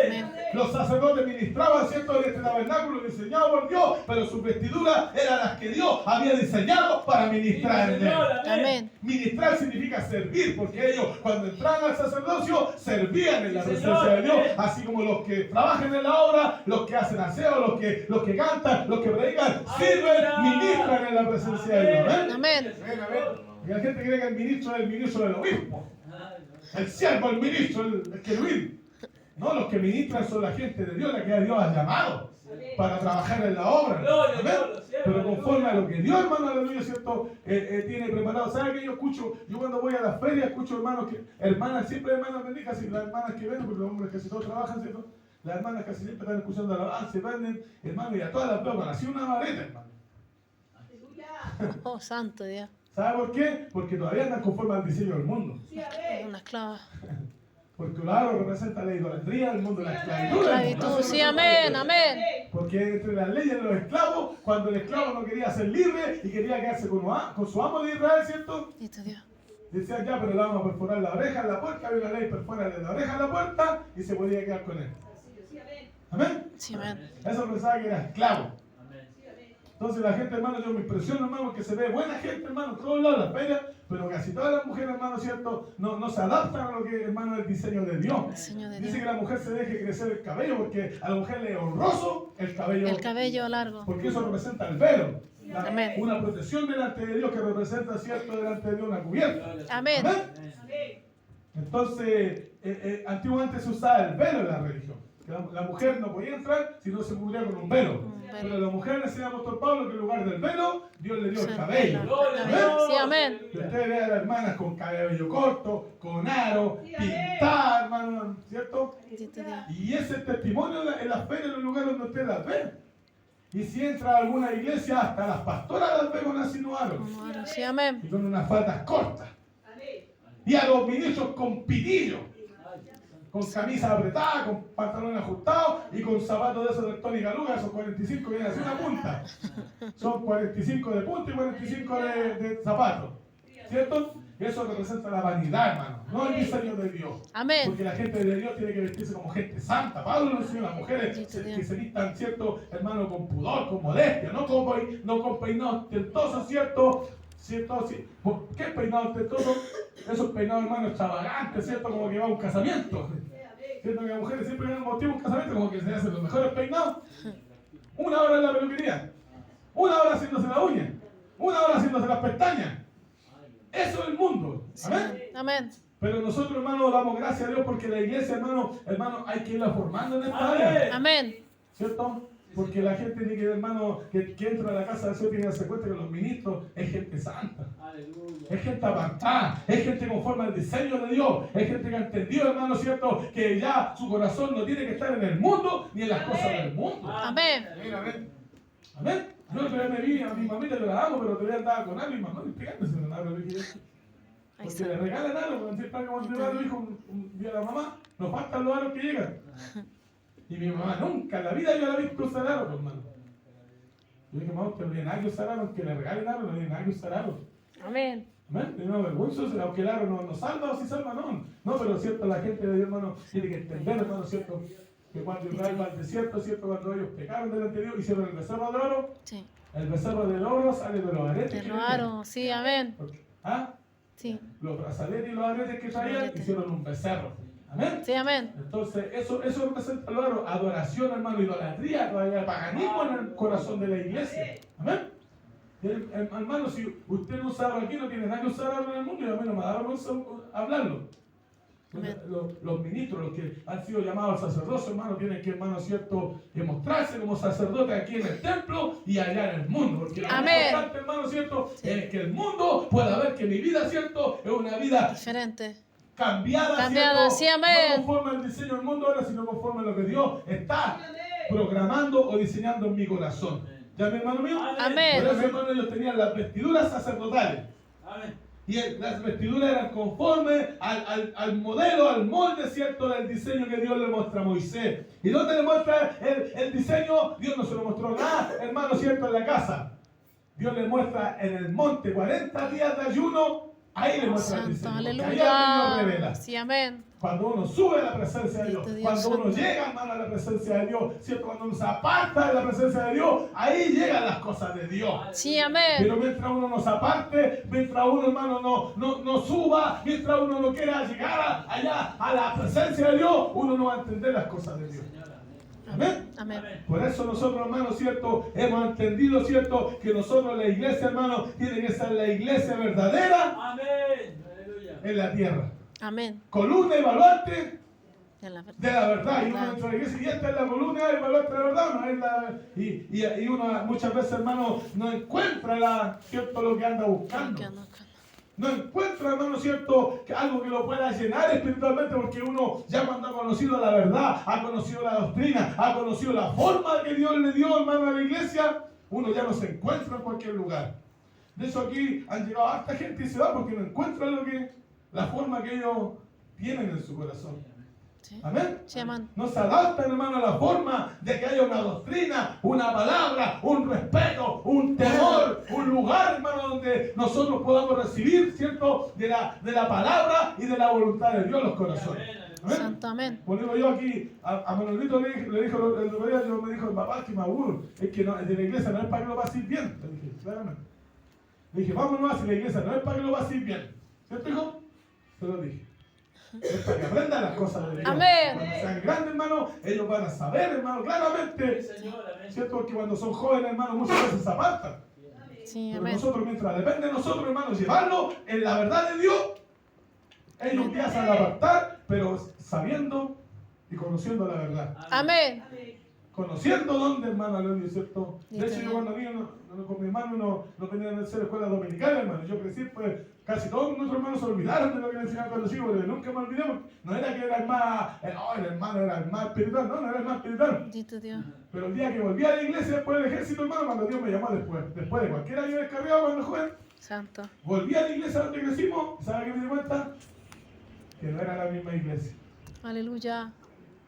S3: Amén.
S1: Los sacerdotes ministraban, ¿cierto?, en este tabernáculo diseñado por Dios, pero sus vestiduras eran las que Dios había diseñado para ministrar en él.
S3: Amén.
S1: Ministrar significa servir, porque ellos cuando entraban al sacerdocio servían en la presencia de Dios, así como los que trabajan en la obra, los que hacen aseo, los que cantan, los que predican, sirven, ministran en la presencia de Dios.
S3: Amén.
S1: Y la gente cree que el ministro es el ministro del obispo, el siervo, el ministro, el querubín. No, los que ministran son la gente de Dios, la que Dios ha llamado para trabajar en la obra. Amén. Pero conforme a lo que Dios, hermano, aleluya, ¿cierto?, tiene preparado. ¿Sabe que yo escucho? Yo cuando voy a las ferias escucho hermanas, siempre hermanas benditas, y las hermanas que ven, porque los hombres casi todos trabajan, ¿cierto? Las hermanas casi siempre están escuchando alabanza, venden, hermano, y a todas las veo con así una vareta, hermano.
S3: Oh, santo Dios.
S1: ¿Sabe por qué? Porque todavía andan conforme al diseño del mundo.
S3: Una esclava.
S1: Porque el aro representa la idolatría, el mundo la esclavitud.
S3: Esclavitud. Sí, amén. Amén.
S1: Porque entre las leyes de los esclavos, cuando el esclavo no quería ser libre y quería quedarse con su amo de Israel, ¿cierto?
S3: Bendito Dios.
S1: Decían ya, pero le vamos a perforar la oreja en la puerta, había una ley, perfórale la oreja en la puerta y se podía quedar con él. Amén.
S3: Sí, amén.
S1: Eso pensaba que era esclavo.
S2: Amén.
S1: Entonces la gente, hermano, yo me impresiono, hermano, que se ve buena gente, hermano, en todos lados, las ferias, pero casi todas las mujeres, hermano, ¿cierto?, no se adaptan a lo que, hermano, es el diseño de Dios.
S3: Diseño de
S1: Dice
S3: Dios.
S1: que la mujer se deje crecer el cabello porque a la mujer le es honroso el cabello.
S3: El cabello largo.
S1: Porque eso representa el velo.
S3: Amén.
S1: Una protección delante de Dios que representa, ¿cierto?, delante de Dios una cubierta.
S3: Amén.
S1: Entonces, antiguamente se usaba el velo en la religión. Que la mujer no podía entrar si no se cubría con un velo.
S3: Un velo.
S1: Pero a la mujer, decía el apóstol Pablo, que en lugar del velo, Dios le dio el
S3: Sí,
S1: cabello.
S3: amén. Sí, amén.
S1: Y usted ve a las hermanas con cabello corto, con aro, pintadas, hermano, ¿cierto?
S3: Bendito Dios.
S1: Y ese testimonio en las ferias, en los lugares donde usted las ve. Y si entra a alguna iglesia, hasta las pastoras las ve con así no aro.
S3: Como aro. Sí, amén.
S1: Y con unas faldas cortas. Y a los ministros con pitillo, con camisa apretada, con pantalones ajustados y con zapatos de esos de Tony Galuga, esos 45 vienen así una punta. Son 45 de punta y 45 de zapatos. ¿Cierto? Eso representa la vanidad, hermano, no el diseño de Dios.
S3: Amén.
S1: Porque la gente de Dios tiene que vestirse como gente santa. Pablo lo enseñó a las mujeres que se vistan, ¿cierto? Hermano, con pudor, con modestia, no con peinados tentosos, ¿cierto? ¿Cierto? Sí. ¿Qué peinado tentoso? Esos peinados, hermano, extravagantes, ¿cierto? Como que va a un casamiento. ¿Cierto? Que las mujeres siempre ven motivo un casamiento, como que se hacen los mejores peinados. 1 hora en la peluquería, 1 hora haciéndose la uña, 1 hora haciéndose las pestañas. Eso es el mundo. Amén.
S3: Amén.
S1: Pero nosotros, hermano, damos gracias a Dios porque la iglesia, hermano, hay que irla formando en esta área.
S3: Amén.
S1: ¿Cierto? Porque la gente tiene que, hermano, que entra a la casa del Señor tiene que darse cuenta que los ministros es gente santa.
S2: Aleluya.
S1: Es gente apartada, es gente conforme al diseño de Dios, es gente que ha entendido, hermano, ¿cierto? Que ya su corazón no tiene que estar en el mundo ni en las cosas del mundo.
S3: Amén.
S1: Amén, amén. Amén. Yo todavía me vi a mi mamita, yo la amo, pero todavía andaba con algo y mi mamá pegándose en algo. Porque le regalan algo, cuando siempre cuando le dijo un día a la mamá, nos faltan los aros que llegan. Y mi mamá nunca en la vida yo la vi usar aros, hermano. Yo dije, mamá, usted no tiene nada que usar aros, que le regalen aros, no tiene nada que usar aros.
S3: Amén.
S1: Amén. Y no vergüenza, aunque el aro no salva o si salva, no. No, pero cierto, la gente de Dios, hermano, tiene que entender, hermano, cierto, que cuando Israel va al desierto, cierto, cuando ellos pecaron delante de Dios, hicieron el becerro de oro.
S3: Sí.
S1: El becerro del oro sale de los aretes.
S3: Te
S1: que
S3: robaron. Sí, amén.
S1: tenían. ¿Ah?
S3: Sí.
S1: Los brazaletes y los aretes que traían hicieron un becerro. Amén.
S3: Sí, amén.
S1: Entonces, eso representa el oro, adoración, hermano, idolatría, todavía paganismo en el corazón de la iglesia. Amén. Hermano, si usted no usa oro aquí, no tiene nada que usar oro en el mundo, y a mí no me da vergüenza hablarlo. Los ministros, los que han sido llamados al sacerdocio, hermano, tienen que, hermano, cierto, mostrarse como sacerdotes aquí en el templo y allá en el mundo. Porque lo más importante, hermano, cierto, es que el mundo pueda ver que mi vida, cierto, es una vida
S3: diferente.
S1: Cambiada, ¿cierto?
S3: Sí, amén.
S1: No conforme al diseño del mundo ahora, sino conforme a lo que Dios está programando o diseñando en mi corazón. ¿Ya, mi hermano mío?
S3: Amén.
S1: Por eso, hermano, ellos tenían las vestiduras sacerdotales.
S2: Amén.
S1: Y las vestiduras eran conforme al modelo, al molde, ¿cierto? Del diseño que Dios le muestra a Moisés. ¿Y dónde le muestra el diseño? Dios no se lo mostró nada, hermano, ¿cierto? En la casa. Dios le muestra en el monte 40 días de ayuno. Ahí le muestra el diseño. Ahí Dios
S3: Aleluya.
S1: revela.
S3: Sí, amén.
S1: Cuando uno sube a la presencia de Dios, cuando uno llega, hermano, a la presencia de Dios, ¿cierto? Cuando uno se aparta de la presencia de Dios, ahí llegan las cosas de Dios.
S3: Sí, amén.
S1: Pero mientras uno no se aparte, mientras uno, hermano, no suba, mientras uno no quiera llegar allá a la presencia de Dios, uno no va a entender las cosas de Dios. Amén.
S3: Amén.
S1: Por eso nosotros, hermanos, ¿cierto? Hemos entendido, ¿cierto? Que nosotros, la iglesia, hermano, tiene que ser la iglesia verdadera.
S2: Amén. Aleluya.
S1: En la tierra.
S3: Amén.
S1: Columna y baluarte
S3: De la verdad.
S1: de la verdad. Y uno entra a la iglesia y esta es la columna y el baluarte de la verdad. No es y uno muchas veces, hermano, no encuentra ¿cierto? Lo que anda buscando. No encuentra, hermano, ¿cierto? Algo que lo pueda llenar espiritualmente, porque uno ya cuando ha conocido la verdad, ha conocido la doctrina, ha conocido la forma que Dios le dio, hermano, a la iglesia, uno ya no se encuentra en cualquier lugar. De eso aquí han llegado harta gente y se va porque no encuentran la forma que ellos tienen en su corazón.
S3: Sí.
S1: Amén.
S3: Sí, amén.
S1: No se adaptan, hermano, a la forma de que haya una doctrina, una palabra, un respeto, un temor, un lugar, hermano, donde nosotros podamos recibir, ¿cierto? De la palabra y de la voluntad de Dios en los corazones. Amén.
S3: Santo, amén.
S1: Por eso yo aquí a Manolito le dijo el otro día, me dijo, papá, que me aburro, es que no, de la iglesia no es para que lo pases bien. Le dije, claramente. Le dije, vámonos, si la iglesia no es para que lo pases bien. ¿Cierto, hijo? Se lo dije. Es para que aprendan las cosas de Dios.
S3: Amén.
S1: Cuando sean grandes, hermano, ellos van a saber, hermano, claramente. ¿Cierto? Porque cuando son jóvenes, hermano, muchas veces se apartan.
S3: Sí,
S1: Pero
S3: amén.
S1: nosotros, mientras depende de nosotros, hermano, llevarlo en la verdad de Dios, ellos empiezan a apartar, pero sabiendo y conociendo la verdad.
S3: Amén.
S1: Conociendo dónde, hermano, aleluya, ¿cierto? De hecho, yo cuando niño, con mi hermano, no tenían que hacer escuela dominical, hermano. Yo crecí, pues, casi todos nuestros hermanos se olvidaron de lo que le enseñaban cuando chicos, porque nunca me olvidé. No era que era el hermano era el más espiritual, no era el más espiritual.
S3: Bendito Dios.
S1: Pero el día que volví a la iglesia después del ejército, hermano, cuando Dios me llamó después de cualquier año descarriado cuando joven,
S3: Santo.
S1: volví a la iglesia donde crecimos, ¿sabe qué me di cuenta? que no era la misma iglesia.
S3: Aleluya.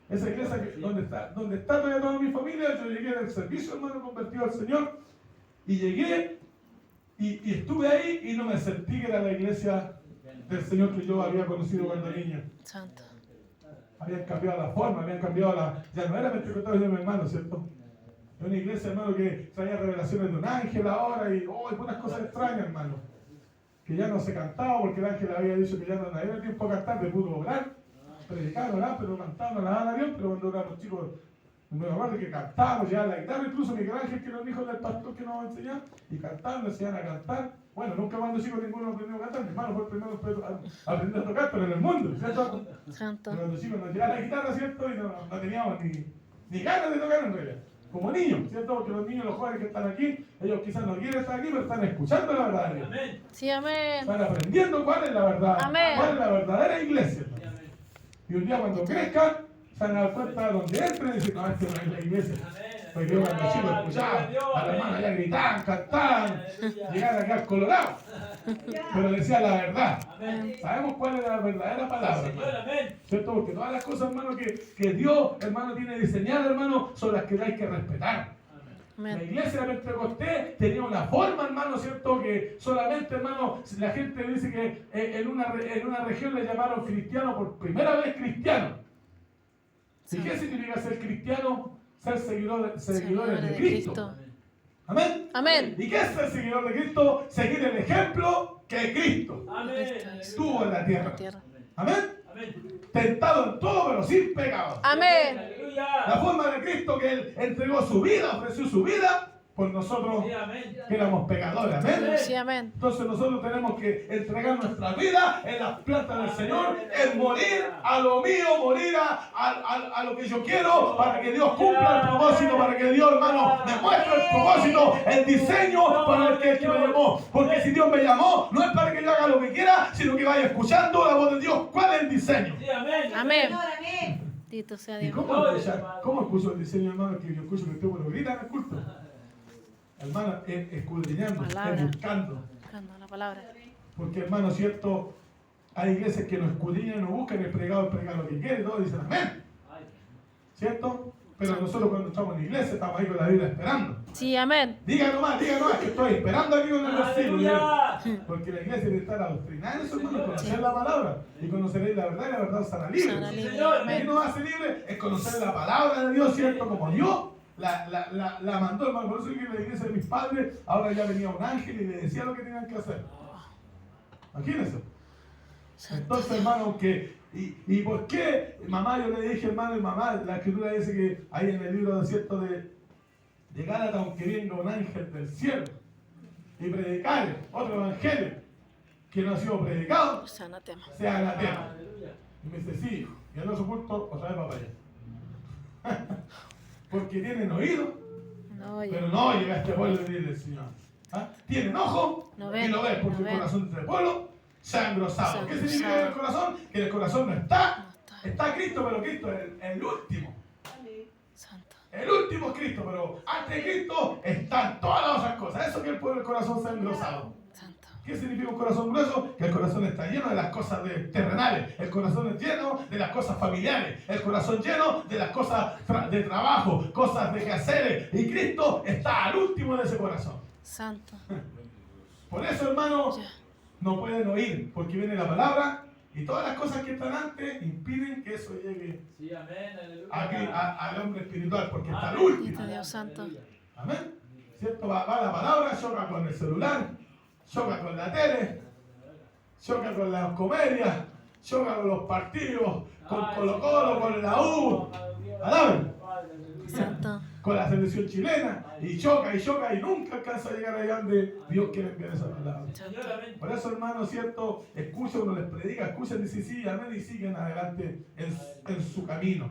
S1: Esa iglesia donde está todavía toda mi familia, yo llegué del servicio, hermano, convertido al Señor, y llegué y estuve ahí y no me sentí que era la iglesia del Señor que yo había conocido cuando niño.
S3: Santo.
S1: Habían cambiado la forma, habían cambiado ya no era pentecostal de mi hermano, ¿cierto? Es una iglesia, hermano, que traía revelaciones de un ángel ahora y unas cosas extrañas, hermano. Que ya no se cantaba porque el ángel había dicho que ya no había tiempo a cantar, de puro orar. Predicaban, orar, pero cantaban, alababan a Dios, pero cuando éramos chicos, me acuerdo que cantábamos, llevaban la guitarra, incluso Miguel Ángel, que era un hijo del pastor que nos enseñaba, y cantaban, nos enseñaban a cantar. Bueno, nunca cuando chicos ninguno aprendió a cantar, mi hermano fue el primero a aprender a tocar, pero en el mundo, ¿cierto?
S3: Santo.
S1: Pero cuando chicos nos llevaban la guitarra, ¿cierto? Y no teníamos ni ganas de tocar en realidad. Como niños, ¿cierto? Porque los niños, los jóvenes que están aquí, ellos quizás no quieren estar aquí, pero están escuchando la verdad de Dios.
S3: Sí, amén.
S1: Están aprendiendo cuál es la verdad,
S3: Amén.
S1: cuál es la verdadera iglesia. Y un día cuando crezcan, se van a dar cuenta de donde entren y dicen, no, esta no es la iglesia. Porque yo cuando chico escuchaba a la hermana ya gritaban, cantaban, llegaban a quedar colorados. Pero decía la verdad. Sabemos cuál es la verdadera palabra, hermano. ¿Cierto? Porque todas las cosas, hermano, que Dios, hermano, tiene diseñadas, hermano, son las que hay que respetar. La
S3: Amén.
S1: iglesia de Pentecostés tenía una forma, hermano, ¿cierto? Que solamente, hermano, la gente dice que en una región le llamaron cristiano por primera vez cristiano. ¿Y qué significa ser cristiano? Ser seguidores de Cristo. Amén.
S3: Amén.
S1: ¿Y qué es ser seguidor de Cristo? Seguir el ejemplo que Cristo tuvo en la tierra. Amén. Tentado en todo, pero sin pecado.
S3: Amén.
S1: La forma de Cristo que Él entregó su vida, ofreció su vida por nosotros que éramos pecadores. Amén.
S3: Sí, amén.
S1: Entonces nosotros tenemos que entregar nuestra vida en las plantas del Señor, en morir a lo mío, morir a lo que yo quiero, para que Dios cumpla el propósito, para que Dios, hermano, me muestre el propósito, el diseño para el que me llamó. Porque si Dios me llamó, no es para que yo haga lo que quiera, sino que vaya escuchando la voz de Dios. ¿Cuál es el diseño?
S3: Amén. Bendito sea
S1: ¿Y
S3: Dios.
S1: cómo escucho el diseño, hermano? Que yo escucho que usted lo grita en el culto. Hermano, escudriñando,
S3: Palabra.
S1: buscando.
S3: Buscando la palabra.
S1: Porque, hermano, cierto, hay iglesias que nos escudriñan y nos buscan, el predicador predica lo que quiere y todos dicen amén. ¿Cierto? Pero nosotros cuando estamos en la iglesia estamos ahí con la Biblia esperando.
S3: Sí, amén.
S1: Diga nomás, que estoy esperando aquí con el versículo. Porque la iglesia debe estar adoctrinada en eso, hermano, conocer la palabra. Y conoceréis la verdad y la verdad os hará libre.
S3: Sana libre.
S1: ¿Y qué
S3: Amén.
S1: nos hace libre? Es conocer la palabra de Dios, ¿cierto? Como Dios la mandó, hermano. Por eso es que en la iglesia de mis padres ahora ya venía un ángel y le decía lo que tenían que hacer. Imagínense. Entonces, hermano, ¿y por qué? Mamá, yo le dije, hermano, y mamá, la escritura dice que ahí en el libro de Gálatas, aunque venga un ángel del cielo y predicar otro evangelio que no ha sido predicado,
S3: Sana tema.
S1: sea anatema. Y me dice, sí, hijo. Y al otro culto, otra vez va para allá. Porque tienen oído,
S3: No oye.
S1: pero no llega a este pueblo y dice el Señor. ¿Ah? Tienen ojo
S3: No
S1: y
S3: ven,
S1: lo ven porque
S3: no
S1: el
S3: ven.
S1: corazón del pueblo se ha engrosado.
S3: Se ha
S1: ¿Qué significa
S3: engrosado.
S1: el corazón? Que el corazón no está.
S3: No está.
S1: Está Cristo, pero Cristo es el último.
S3: Santo.
S1: El último es Cristo, pero antes de Cristo están todas las otras cosas. Eso que el pueblo, el corazón se ha engrosado.
S3: Santo.
S1: ¿Qué significa un corazón grueso? Que el corazón está lleno de las cosas terrenales, el corazón es lleno de las cosas familiares, el corazón lleno de las cosas de trabajo, cosas de quehaceres, y Cristo está al último de ese corazón.
S3: Santo.
S1: Por eso, hermano,
S3: Ya.
S1: no pueden oír, porque viene la palabra y todas las cosas que están antes impiden que eso llegue al hombre espiritual, porque está al último.
S3: Bendito Dios santo.
S1: Amén. ¿Cierto? Va la palabra, choca con el celular, choca con la tele, choca con las comedias, choca con los partidos, con Colo-Colo, con la U, ¿alaben?
S3: Santo.
S1: Con la selección chilena, y choca y nunca alcanza a llegar allá donde Dios quiere enviar esa palabra. Por eso, hermano, ¿cierto? Escucha, uno les predica, escuchan, dice sí, amén, y siguen adelante en su camino.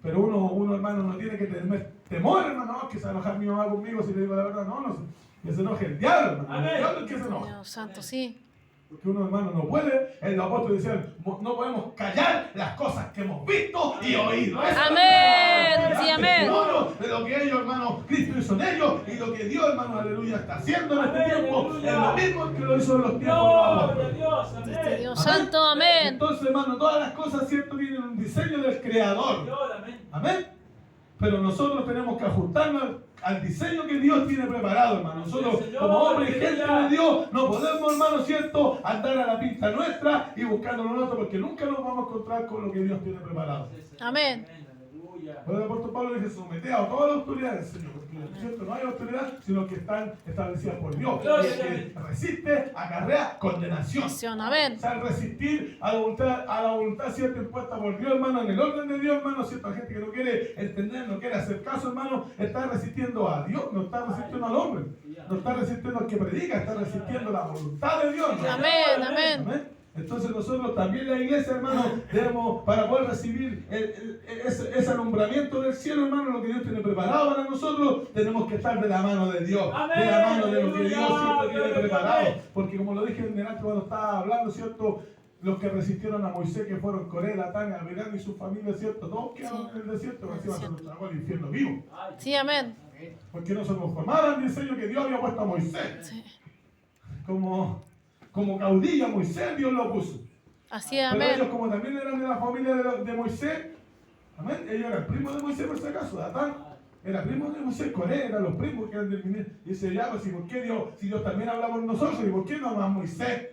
S1: Pero uno, hermano, no tiene que tener temor, hermano, no, que se va a enojar mi mamá conmigo si le digo la verdad, no, que se enoje el diablo, hermano, el diablo es que se enoja.
S3: Dios santo, sí.
S1: Porque uno, hermano, no puede, los apóstoles decían, no podemos callar las cosas que hemos visto y oído. Eso
S3: Amén,
S1: es
S3: sí, amén.
S1: testimonio de lo que ellos, hermano, hermano, Cristo hizo en ellos, y lo que Dios, hermano, aleluya, está haciendo en este
S2: Amén,
S1: tiempo,
S2: aleluya.
S1: es lo mismo que lo hizo en los tiempos de los
S2: Gloria a
S1: apóstoles.
S2: Dios.
S3: Este
S2: Amén.
S3: Dios santo, amén.
S1: Entonces, hermano, todas las cosas, cierto, tienen un diseño del Creador.
S2: Dios, amén.
S1: Amén. Pero nosotros tenemos que ajustarnos al diseño que Dios tiene preparado, hermano. Nosotros,
S2: Sí, Señor,
S1: como hombres y gente
S2: aleluya.
S1: de Dios, no podemos, hermano, cierto, andar a la pinta nuestra y buscando lo nuestro, porque nunca nos vamos a encontrar con lo que Dios tiene preparado.
S3: Amén.
S2: Aleluya.
S1: Pero el apóstol Pablo dice: someteos a todas las autoridades, Señor, porque cierto, no hay autoridad, sino que están establecidas por Dios. Y el que resiste acarrea condenación.
S3: Amén.
S1: O sea, el resistir a la voluntad cierta impuesta por Dios, hermano, en el orden de Dios, hermano, cierta gente que no quiere entender, no quiere hacer caso, hermano, está resistiendo a Dios, no está resistiendo al hombre, no está resistiendo al que predica, está resistiendo la voluntad de Dios, hermano.
S3: Amén, amén.
S1: Amén. Entonces nosotros también la iglesia, hermano, debemos, para poder recibir ese alumbramiento del cielo, hermano, lo que Dios tiene preparado para nosotros, tenemos que estar de la mano de Dios, de la mano de lo que Dios siempre tiene preparado. Porque como lo dije en delante cuando estaba hablando, ¿cierto? Los que resistieron a Moisés, que fueron Coré, Datán, Abirán y su familia, ¿cierto? Todos quedaron en el desierto, que encima se los tragó el infierno vivo.
S3: Sí, amén.
S1: Porque no se conformaron el diseño que Dios había puesto a Moisés.
S3: Sí.
S1: Como caudillo a Moisés, Dios lo puso.
S3: Así es,
S1: Pero ellos,
S3: amén.
S1: como también eran de la familia de Moisés, amén, ellos eran primos de Moisés por si acaso, Datán era primo de Moisés, Coré eran los primos que eran del ministro. Y dice, ya, pues, ¿y por qué Dios, si Dios también habla por nosotros, y por qué no más Moisés?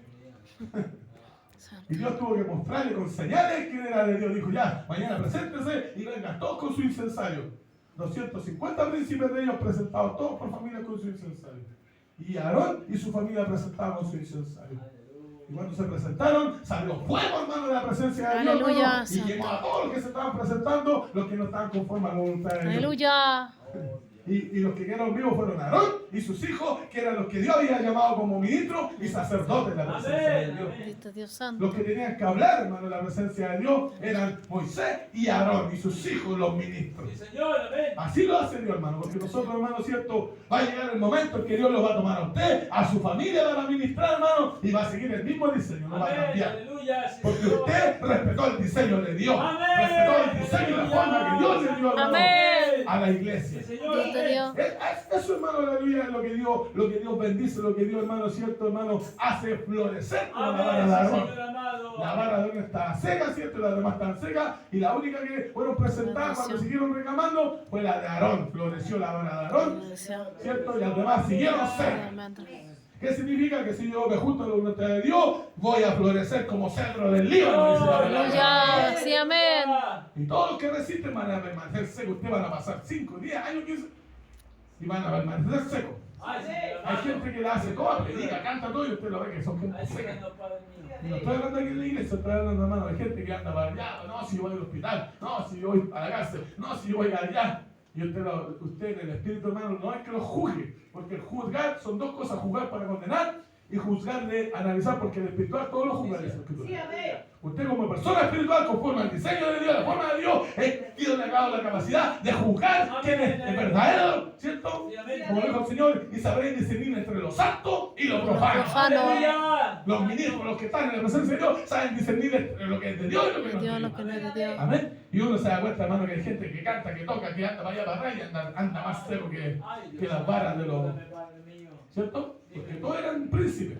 S1: Y Dios tuvo que mostrarle con señales quién era de Dios. Dijo, ya, mañana preséntese y vengan todos con su incensario. 250 príncipes de ellos presentados, todos por familia con su incensario. Y Aarón y su familia presentaban con su incensario. Y cuando se presentaron, salió fuego, hermano, de la presencia de Dios,
S3: Aleluya,
S1: hermano, y
S3: santo.
S1: quemó a todos los que se estaban presentando, los que no estaban conformes a la voluntad de Dios.
S3: Aleluya.
S1: Y los que quedaron vivos fueron Aarón y sus hijos, que eran los que Dios había llamado como ministros y sacerdotes de la presencia de Dios.
S3: Bendito Dios santo.
S1: Los que tenían que hablar, hermano, de la presencia de Dios eran Moisés y Aarón y sus hijos, los ministros.
S2: Sí, Señor, amén.
S1: Así lo hace Dios, hermano, porque nosotros, hermano, cierto, va a llegar el momento en que Dios los va a tomar a usted, a su familia la va a ministrar, hermano, y va a seguir el mismo diseño, no va a
S2: Amén.
S1: cambiar.
S2: Aleluya. Sí,
S1: Porque
S2: Señor.
S1: usted respetó el diseño de Dios,
S2: Amén.
S1: respetó el diseño y la forma que Dios le dio, hermano,
S3: Amén.
S1: a la iglesia.
S2: Sí, Señor.
S3: Dios de Dios.
S1: Eso, hermano, aleluya, es lo que Dios bendice, lo que Dios, hermano, cierto, hermano, hace florecer con la vara de
S2: Amén,
S1: Aarón.
S2: Señor amado.
S1: La vara de Aarón está seca, ¿cierto? Y las demás están secas. Y la única que fueron presentadas cuando siguieron reclamando fue la de Aarón. Floreció la vara de Aarón, ¿cierto? Y las demás siguieron secas.
S3: Amén.
S1: ¿Qué significa? Que si yo me junto a la voluntad de Dios, voy a florecer como cedro del Líbano, dice la palabra.
S3: Aleluya. Sí, amén.
S1: Y todos los que resisten van a permanecer secos. Ustedes van a pasar 5, 10 años, 15, y van a permanecer secos.
S2: Ay, Señor
S1: Hay
S2: amado.
S1: gente que la hace toda, predica, canta todo, y usted lo ve que son gente
S2: Ay,
S1: seca.
S2: Señor, Padre mío.
S1: Y no estoy hablando aquí en la iglesia, estoy hablando, hermano, de gente que anda para allá, no, si yo voy al hospital, no, si yo voy a la cárcel, no, si yo voy allá. Y usted en el espíritu, hermano, no es que lo juzgue, porque el juzgar son dos cosas, juzgar para condenar y juzgar de analizar, porque el espiritual todo lo juzga, dice la escritura. Usted como persona espiritual, conforme al diseño de Dios, la forma de Dios, tiene la capacidad de juzgar quién es verdadero, ¿cierto? Como dijo el Señor, y sabréis discernir entre lo santo y lo profano.
S2: Aleluya.
S1: Los ministros, los que están en la presencia de Dios, saben discernir entre lo que es de Dios y lo que no es
S3: Dios,
S1: de
S3: lo
S1: Dios.
S3: que no es de Dios.
S1: Amén. Y uno se da cuenta, hermano, que hay gente que canta, que toca, que anda para allá, para allá, y anda más seco que las varas de los... ¿Cierto? Porque todos eran príncipes.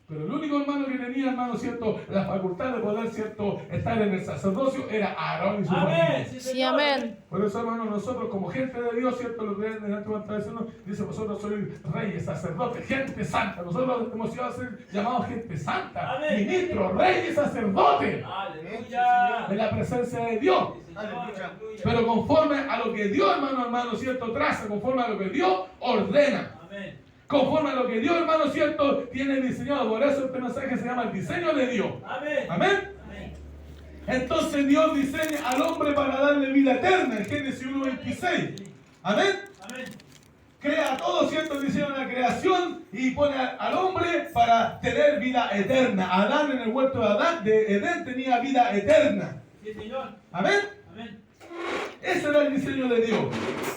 S1: Pero el único hermano que tenía, hermano, ¿cierto?, la facultad de poder, ¿cierto?, estar en el sacerdocio era Aarón y su familia.
S2: Amén.
S3: Sí, amén.
S1: Por eso, hermano, nosotros como gente de Dios, ¿cierto?, lo que en el Antiguo Testamento dice, vosotros sois reyes, sacerdotes, gente santa. Nosotros hemos sido a ser llamados gente santa,
S2: Amén.
S1: ministros, reyes, sacerdotes,
S2: Aleluya.
S1: en la presencia de Dios.
S2: Sí, Señor, aleluya.
S1: Pero conforme a lo que Dios, hermano, ¿cierto?, traza, conforme a lo que Dios ordena.
S2: Amén.
S1: Conforme a lo que Dios, hermano, ¿cierto?, tiene diseñado. Por eso este mensaje se llama el diseño de Dios.
S2: Amén.
S1: Amén.
S2: Amén.
S1: Entonces Dios diseña al hombre para darle vida eterna, en Génesis 1:26. Amén.
S2: Amén.
S1: Crea todo, ¿cierto?, diseña la creación y pone al hombre para tener vida eterna. Adán, en el huerto de Edén tenía vida eterna.
S2: Sí, Señor.
S1: Amén.
S2: Amén.
S1: Ese era el diseño de Dios.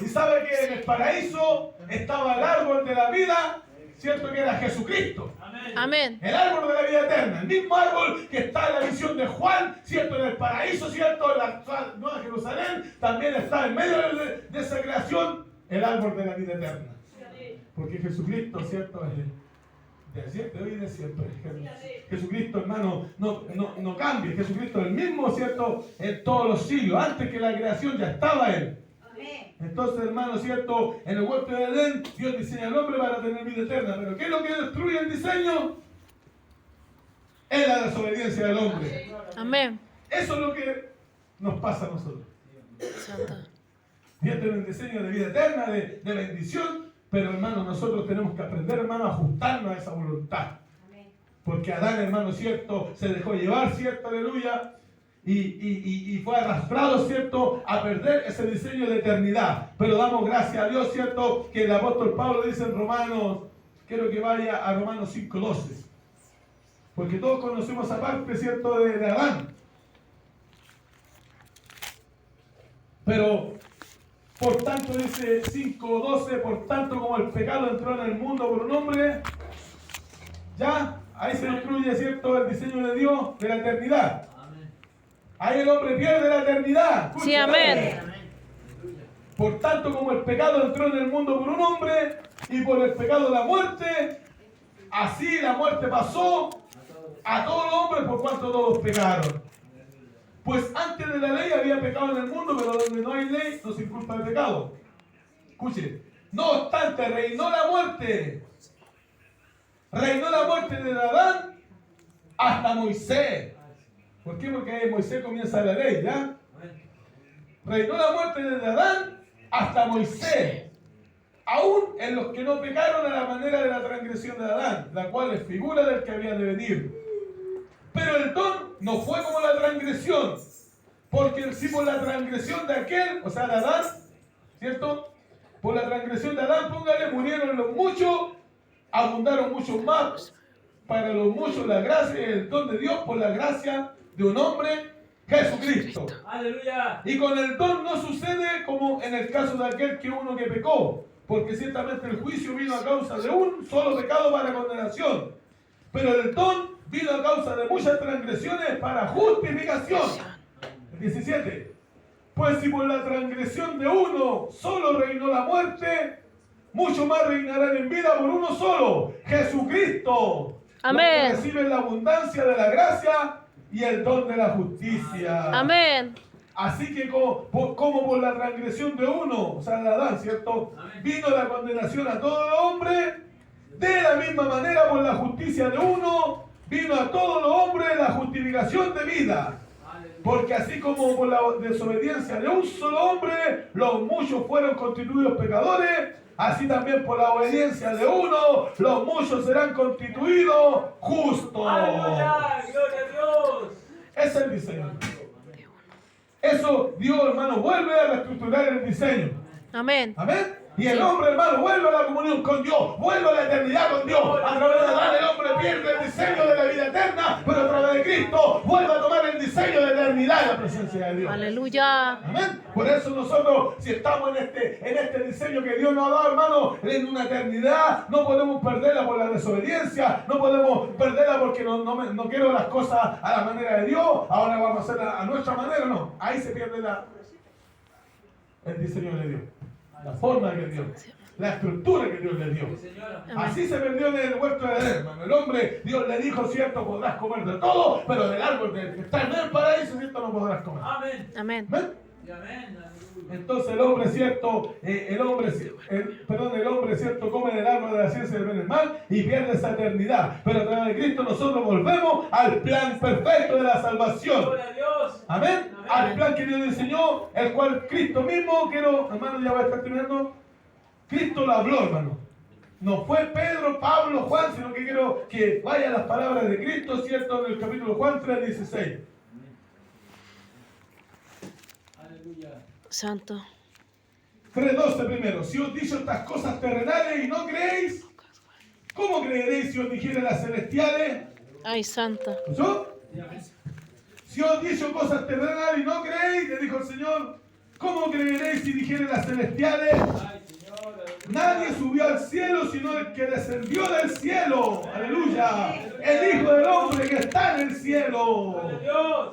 S1: Y sabe que en el paraíso estaba el árbol de la vida, ¿cierto?, que era Jesucristo.
S2: Amén.
S3: Amén.
S1: El árbol de la vida eterna, el mismo árbol que está en la visión de Juan, ¿cierto?, en el paraíso, ¿cierto?, en la Nueva Jerusalén, también está en medio de esa creación el árbol de la vida eterna. Porque Jesucristo, ¿cierto? De ayer, de hoy y de siempre. Jesucristo, hermano, no cambia. Jesucristo es el mismo, ¿cierto? En todos los siglos. Antes que la creación ya estaba Él. Entonces, hermano, ¿cierto? En el huerto de Edén, Dios diseña al hombre para tener vida eterna. Pero ¿qué es lo que destruye el diseño? Es la desobediencia del hombre.
S3: Amén.
S1: Eso es lo que nos pasa a nosotros.
S3: Santo.
S1: Dios tiene un diseño de vida eterna, de bendición, pero hermano, nosotros tenemos que aprender, hermano, a ajustarnos a esa voluntad. Porque Adán, hermano, ¿cierto? Se dejó llevar, ¿cierto? Aleluya. Y fue arrastrado, ¿cierto?, a perder ese diseño de eternidad. Pero damos gracias a Dios, ¿cierto?, que el apóstol Pablo dice en Romanos, quiero que vaya a Romanos 5:12. Porque todos conocemos esa parte, ¿cierto?, de Adán. Pero, por tanto, dice 5:12, por tanto como el pecado entró en el mundo por un hombre, ya, ahí se destruye, ¿cierto?, el diseño de Dios de la eternidad. Ahí el hombre pierde la eternidad.
S3: Sí, amén.
S1: Por tanto, como el pecado entró en el mundo por un hombre y por el pecado la muerte, así la muerte pasó a todos los hombres por cuanto todos pecaron. Pues antes de la ley había pecado en el mundo, pero donde no hay ley no se inculpa el pecado. Escuche, no obstante reinó la muerte. Reinó la muerte desde Adán hasta Moisés. ¿Por qué? Porque ahí Moisés comienza la ley, ¿ya? Reinó la muerte desde Adán hasta Moisés, aún en los que no pecaron a la manera de la transgresión de Adán, la cual es figura del que había de venir. Pero el don no fue como la transgresión, porque si por la transgresión de aquel, o sea, de Adán, ¿cierto? Por la transgresión de Adán, póngale, murieron los muchos, abundaron muchos más, para los muchos la gracia y el don de Dios por la gracia de un hombre, Jesucristo.
S2: Aleluya.
S1: Y con el don no sucede como en el caso de aquel que uno que pecó, porque ciertamente el juicio vino a causa de un solo pecado para condenación, pero el don vino a causa de muchas transgresiones para justificación. 17. Pues si por la transgresión de uno solo reinó la muerte, mucho más reinarán en vida por uno solo, Jesucristo.
S3: Amén.
S1: Los que reciben la abundancia de la gracia y el don de la justicia.
S3: Amén.
S1: Así que como por la transgresión de uno, o sea, de Adán, ¿cierto? Vino la condenación a todo el hombre, de la misma manera por la justicia de uno, vino a todos los hombres la justificación de vida. Porque así como por la desobediencia de un solo hombre, los muchos fueron constituidos pecadores, así también por la obediencia de uno, los muchos serán constituidos justos.
S2: Aleluya. Gloria a Dios.
S1: Ese es el diseño. Eso Dios, hermano, vuelve a reestructurar el diseño.
S3: Amén.
S1: Amén. Y el hombre, hermano, vuelve a la comunión con Dios, vuelve a la eternidad con Dios. A través de Adán el hombre pierde el diseño de la vida eterna, pero a través de Cristo vuelve a tomar el diseño de eternidad en la presencia de Dios.
S3: Aleluya.
S1: Amén. Por eso nosotros, si estamos en este diseño que Dios nos ha dado, hermano, en una eternidad, no podemos perderla por la desobediencia, no podemos perderla porque no quiero las cosas a la manera de Dios, ahora vamos a hacerla a nuestra manera, no. Ahí se pierde el diseño de Dios, la forma que Dios, la estructura que Dios le dio. Así se perdió en el huerto de Edén, hermano. El hombre, Dios le dijo, cierto, podrás comer de todo, pero del árbol que está en el paraíso, cierto, no podrás comer.
S2: Amén.
S3: Amén.
S1: ¿Ven?
S2: Y amén.
S1: Entonces el hombre, cierto, el hombre, cierto, come del árbol de la ciencia del bien y del mal y pierde esa eternidad. Pero a través de Cristo nosotros volvemos al plan perfecto de la salvación.
S2: Gloria a Dios.
S1: Amén. Al plan que Dios diseñó, el cual Cristo mismo, hermano, ya va a estar terminando. Cristo lo habló, hermano. No fue Pedro, Pablo, Juan, sino que quiero que vayan las palabras de Cristo, cierto, en el capítulo Juan 3:16.
S3: Santo.
S1: 3:12 primero. Si os dicho estas cosas terrenales y no creéis, ¿cómo creeréis si os dijere las celestiales?
S3: Ay, Santa.
S1: ¿Escuchó? Si os dicho cosas terrenales y no creéis, le dijo el Señor, ¿cómo creeréis si dijere las celestiales? Nadie subió al cielo sino el que descendió del cielo. Aleluya. El Hijo del Hombre que está en el cielo.
S2: Gloria a Dios.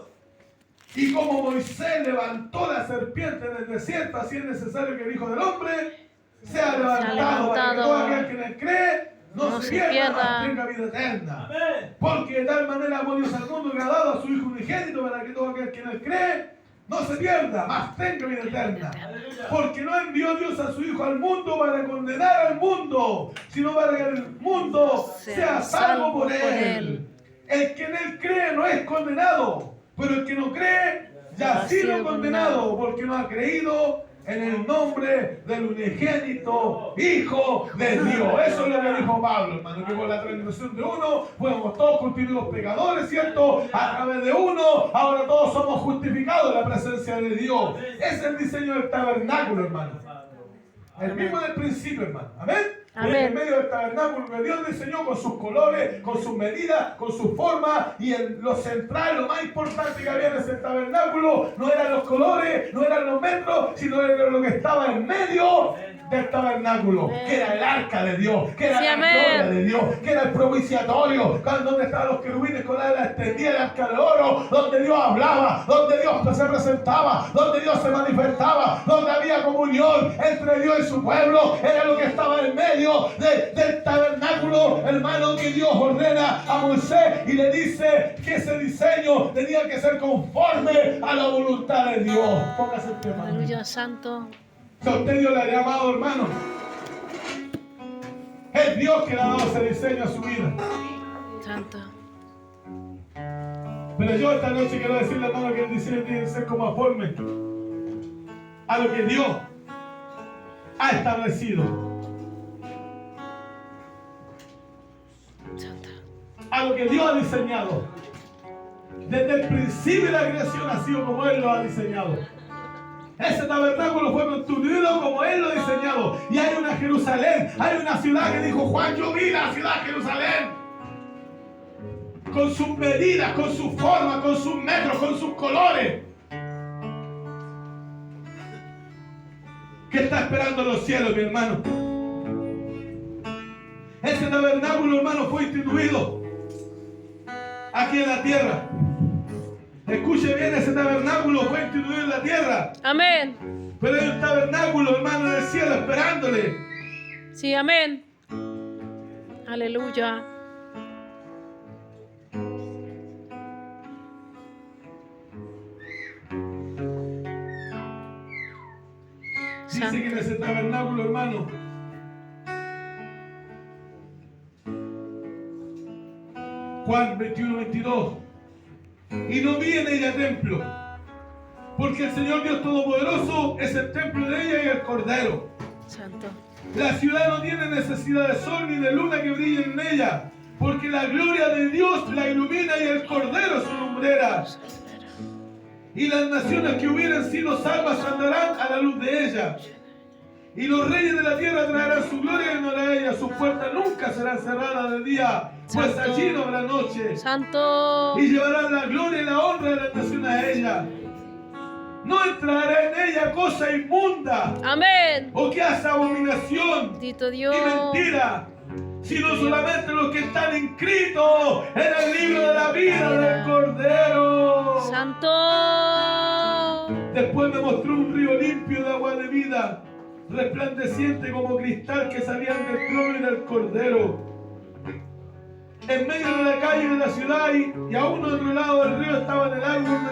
S1: Y como Moisés levantó la serpiente en el desierto, así es necesario que el Hijo del Hombre sea levantado para que todo aquel que en él cree no se pierda, mas tenga vida eterna.
S2: Amén.
S1: Porque de tal manera amó Dios al mundo que ha dado a su Hijo unigénito para que todo aquel que en él cree no se pierda, mas tenga vida eterna.
S2: Aleluya.
S1: Porque no envió Dios a su Hijo al mundo para condenar al mundo, sino para que el mundo sea salvo por él. El que en él cree no es condenado, pero el que no cree ya ha sido condenado, porque no ha creído en el nombre del unigénito Hijo de Dios. Eso es lo que dijo Pablo, hermano, que por la transgresión de uno fuimos todos constituidos pecadores, ¿cierto? A través de uno, ahora todos somos justificados en la presencia de Dios. Ese es el diseño del tabernáculo, hermano. El mismo del principio, hermano. Amén.
S3: Amén.
S1: En medio del tabernáculo que Dios diseñó con sus colores, con sus medidas, con sus formas, y en lo central, lo más importante que había en ese tabernáculo no eran los colores, no eran los metros, sino era lo que estaba en medio del tabernáculo, que era el arca de Dios, que era
S3: Sí,
S1: la
S3: amén.
S1: gloria de Dios, que era el propiciatorio, donde estaban los querubines con la ala extendida, el arca de oro, donde Dios hablaba, donde Dios se presentaba, donde Dios se manifestaba, donde había comunión entre Dios y su pueblo. Era lo que estaba en medio del tabernáculo, hermano, que Dios ordena a Moisés y le dice que ese diseño tenía que ser conforme a la voluntad de Dios. Póngase el tema.
S3: Aleluya, santo.
S1: Si a usted Dios le ha llamado, hermano, es Dios que le ha dado ese diseño a su vida.
S3: Santo.
S1: Pero yo esta noche quiero decirle, hermano, que el diseño tiene que ser conforme a lo que Dios ha establecido,
S3: Santo.
S1: a lo que Dios ha diseñado. Desde el principio de la creación ha sido como Él lo ha diseñado. Ese tabernáculo fue construido como Él lo ha diseñado. Y hay una Jerusalén, hay una ciudad que dijo Juan, yo vi la ciudad Jerusalén. Con sus medidas, con su forma, con sus metros, con sus colores. ¿Qué está esperando los cielos, mi hermano? Ese tabernáculo, hermano, fue instituido aquí en la tierra. Escuche bien, ese tabernáculo fue instituido en la tierra.
S3: Amén.
S1: Pero hay un tabernáculo, hermano, en el cielo esperándole.
S3: Sí, amén. Aleluya.
S1: Dice que en ese tabernáculo, hermano, Juan 21:22, y no vi en ella templo, porque el Señor Dios Todopoderoso es el templo de ella y el Cordero.
S3: Santo.
S1: La ciudad no tiene necesidad de sol ni de luna que brillen en ella, porque la gloria de Dios la ilumina y el Cordero es su lumbrera. Y las naciones que hubieran sido salvas andarán a la luz de ella. Y los reyes de la tierra traerán su gloria en honor a ella. Sus puertas nunca serán cerradas de día, pues
S3: Santo.
S1: allí no habrá noche.
S3: Santo.
S1: Y llevarán la gloria y la honra de las naciones a ella. No entrará en ella cosa inmunda,
S3: Amén.
S1: o que hace abominación
S3: Bendito Dios.
S1: y mentira, sino solamente los que están inscritos en el libro de la vida del Cordero.
S3: Santo.
S1: Después me mostró un río limpio de agua de vida, resplandeciente como cristal, que salían del trono y del Cordero. En medio de la calle de la ciudad y a uno otro lado del río estaba el árbol